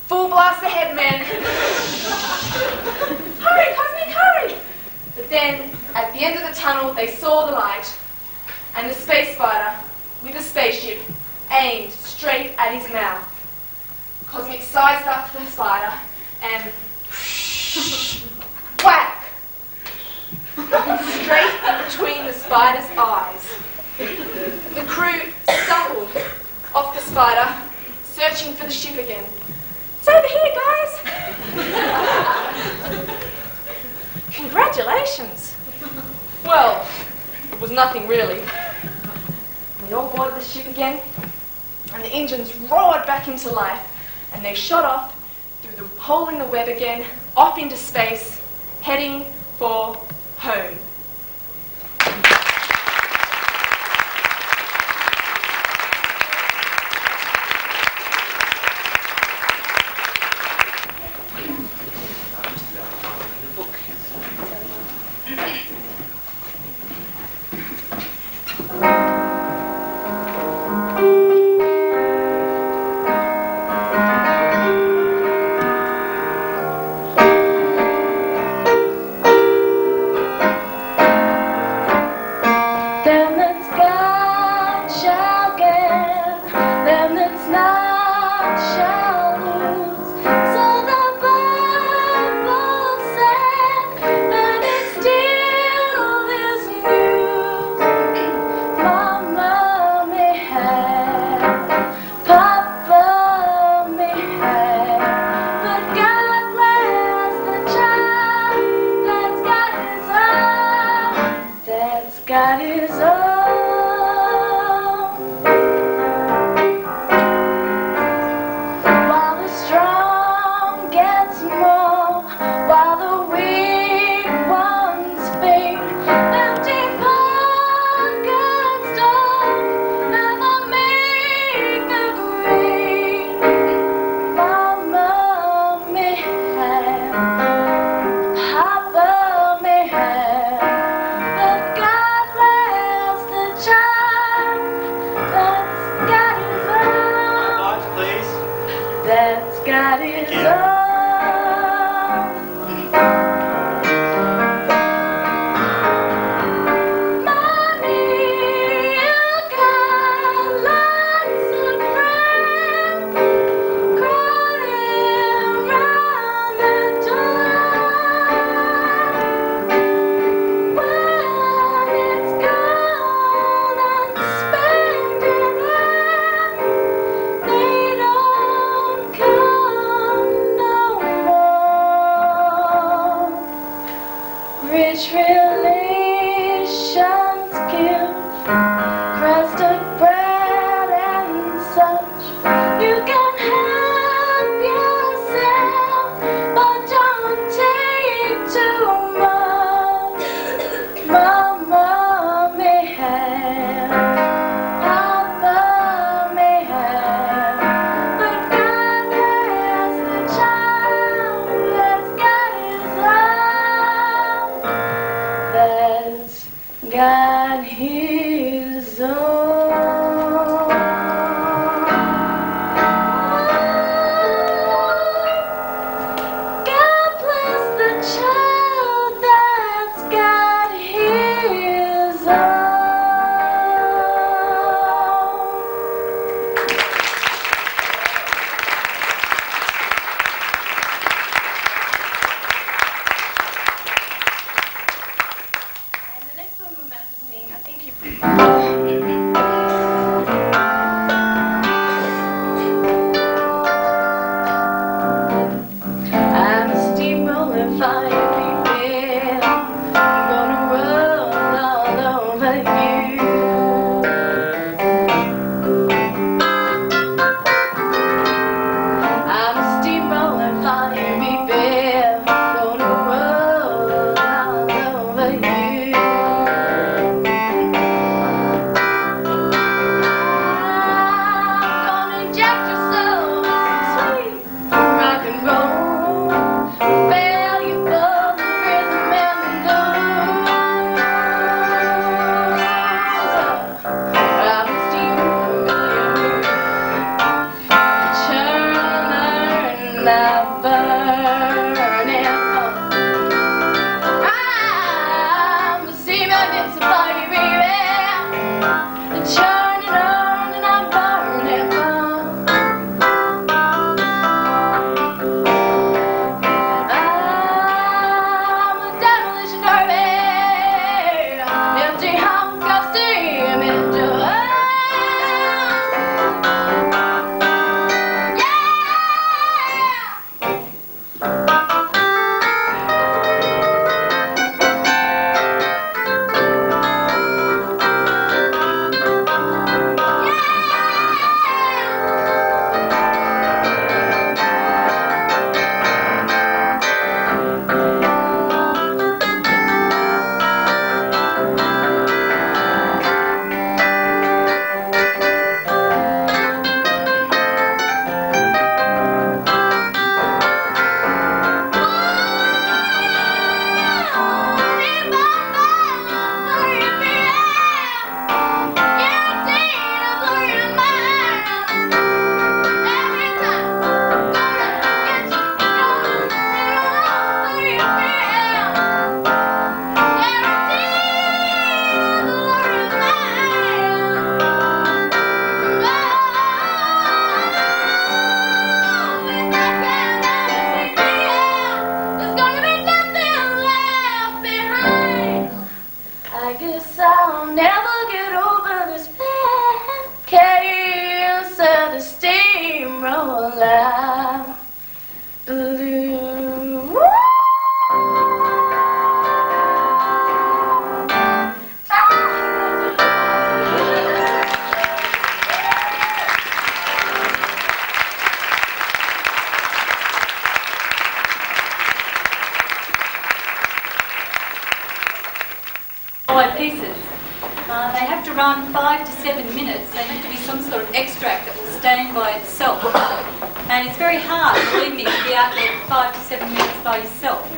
Full blast ahead, man. Hurry, Cosmic, hurry! But then, at the end of the tunnel, they saw the light, and the space spider, with the spaceship, aimed straight at his mouth. Cosmic sized up the spider, and whack! Straight between the spider's eyes. The crew stumbled off the spider, searching for the ship again. It's over here, guys! Congratulations! Well, it was nothing really. We all boarded the ship again, and the engines roared back into life, and they shot off through the hole in the web again, off into space, heading for home. rich relations give crust of bread and such. You can help yourself, but don't take too much. Mama may have, Papa may have, but God bless the child that's got his own, that's got his own. God bless the child that's got his own. And the next one I'm about to sing, I think you... I'm a steamroller fiery wheel, gonna roll all over you. I'm a steamroller fiery wheel, gonna roll all over you. I'm gonna inject your soul with sweet rock and roll. Well, you for the rhythm and the blues. I'm a steamroller, churning out burning fun. I'm a steamer, it's a fire, baby, churning on and I'm burning fun. I'm a devilish derby, empty house got steam into I guess I'll never get over this bad case of the steamroller blue. Pieces. They have to run 5 to 7 minutes. They have to be some sort of extract that will stand by itself. And it's very hard, believe me, to be out there 5 to 7 minutes by yourself.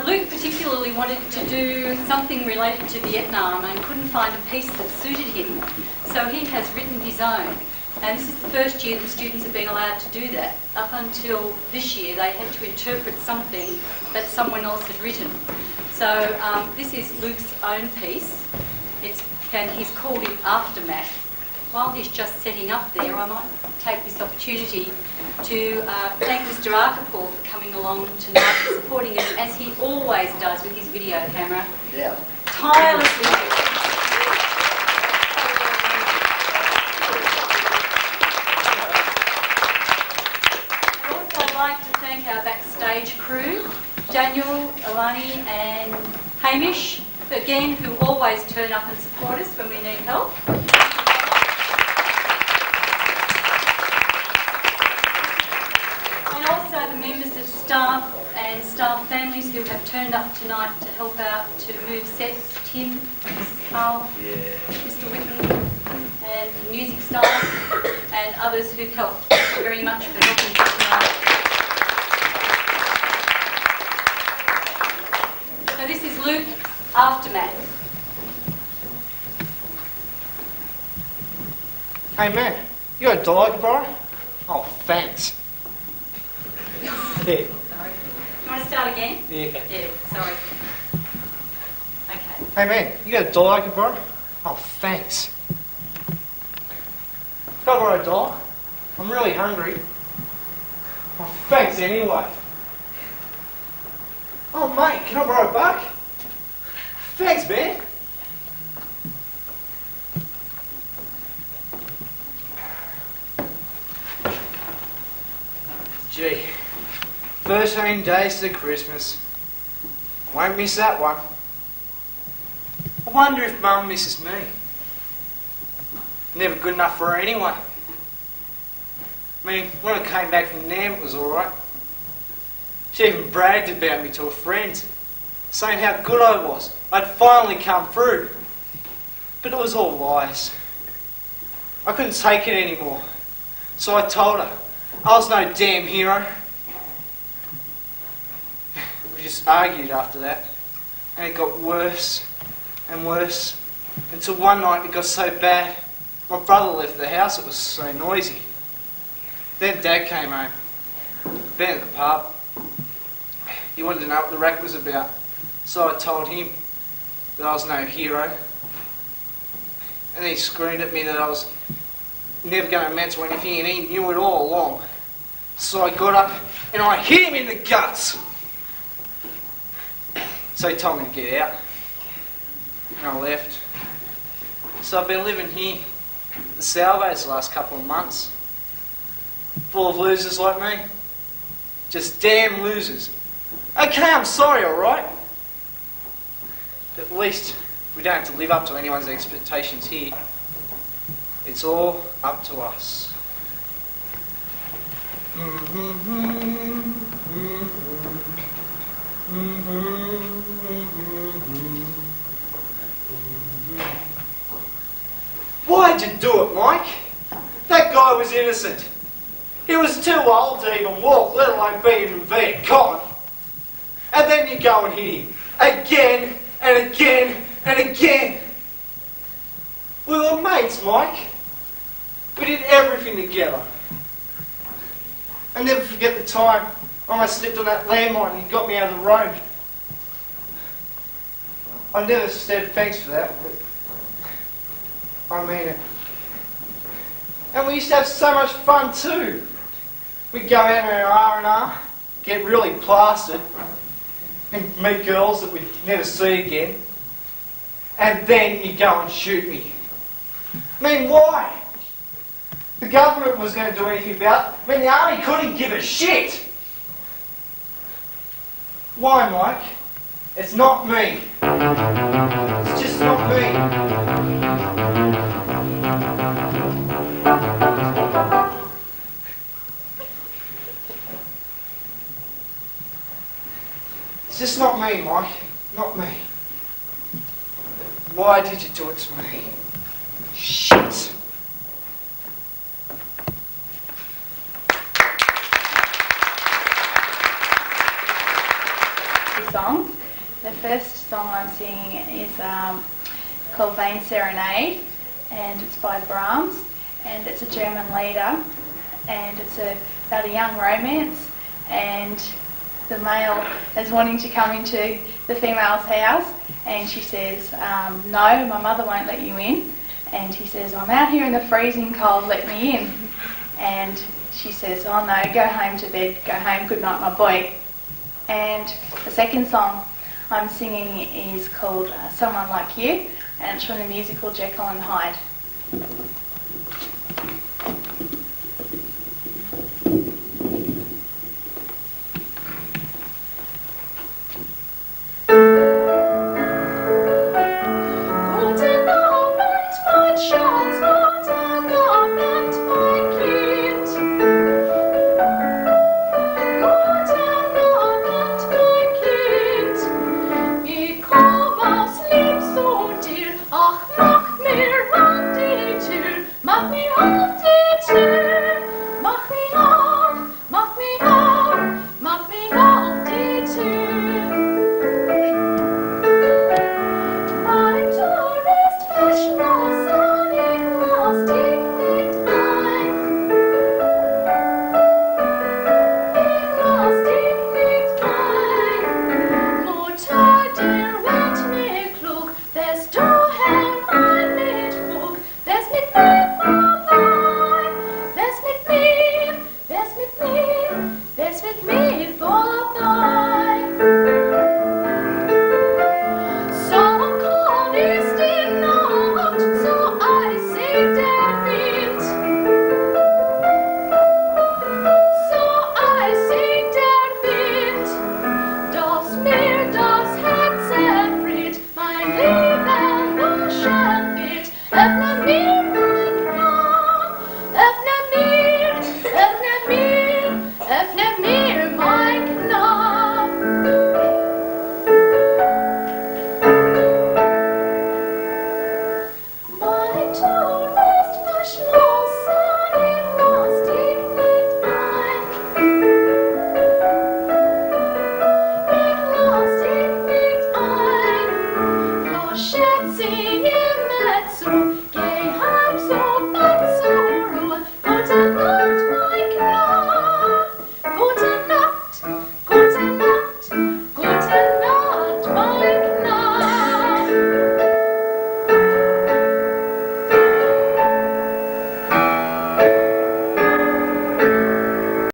Luke particularly wanted to do something related to Vietnam and couldn't find a piece that suited him, so he has written his own. And this is the first year that students have been allowed to do that. Up until this year, they had to interpret something that someone else had written. So this is Luke's own piece, and he's called it Aftermath. While he's just setting up there, I might take this opportunity to thank Mr. Arkives for coming along tonight and supporting us, as he always does with his video camera. Yeah. Tirelessly. I'd also like to thank our backstage crew. Daniel, Alani and Hamish, again, who always turn up and support us when we need help. And also the members of staff and staff families who have turned up tonight to help out to move sets, Tim, Carl, Mr Whitten, and music staff and others who've helped. Thank you very much for helping us tonight. So this is Luke Aftermath. Hey man, you got a dog, bro? Oh, thanks. Yeah. Sorry. You want to start again? Yeah, okay. Yeah, sorry. Okay. Hey man, you got a dog, bro? Oh, thanks. Can I borrow a dog? I'm really hungry. Oh, thanks anyway. Oh mate, can I borrow a buck? Thanks, man. Gee, 13 days to Christmas. Won't miss that one. I wonder if Mum misses me. Never good enough for her anyway. I mean, when I came back from Nam, it was alright. She even bragged about me to her friends, saying how good I was. I'd finally come through. But it was all lies. I couldn't take it anymore. So I told her I was no damn hero. We just argued after that. And it got worse and worse. Until one night it got so bad, my brother left the house, it was so noisy. Then Dad came home. Been at the pub. He wanted to know what the rack was about. So I told him that I was no hero. And then he screamed at me that I was never going to amount to anything, and he knew it all along. So I got up and I hit him in the guts. So he told me to get out. And I left. So I've been living here at the Salvos the last couple of months. Full of losers like me. Just damn losers. Okay, I'm sorry, alright? But at least we don't have to live up to anyone's expectations here. It's all up to us. Why'd you do it, Mike? That guy was innocent. He was too old to even walk, let alone be in Viet Cong. And then you go and hit him. Again, and again, and again. We were mates, Mike. We did everything together. I'll never forget the time when I slipped on that landmine and you got me out of the road. I never said thanks for that, but I mean it. And we used to have so much fun too. We'd go out in our R&R, get really plastered, and meet girls that we'd never see again. And then you'd go and shoot me. I mean, why? The government was going to do anything about it. I mean, the army couldn't give a shit. Why, Mike? It's not me. It's just not me. It's just not me, Mike. Not me. Why did you do it to me? Shit. Song. The first song I'm singing is called Vain Serenade, and it's by Brahms, and it's a German leader, and it's about a young romance, and the male is wanting to come into the female's house, and she says, no, my mother won't let you in, and he says, I'm out here in the freezing cold, let me in, and she says, oh no, go home to bed, go home, good night my boy. And the second song I'm singing is called Someone Like You, and it's from the musical Jekyll and Hyde.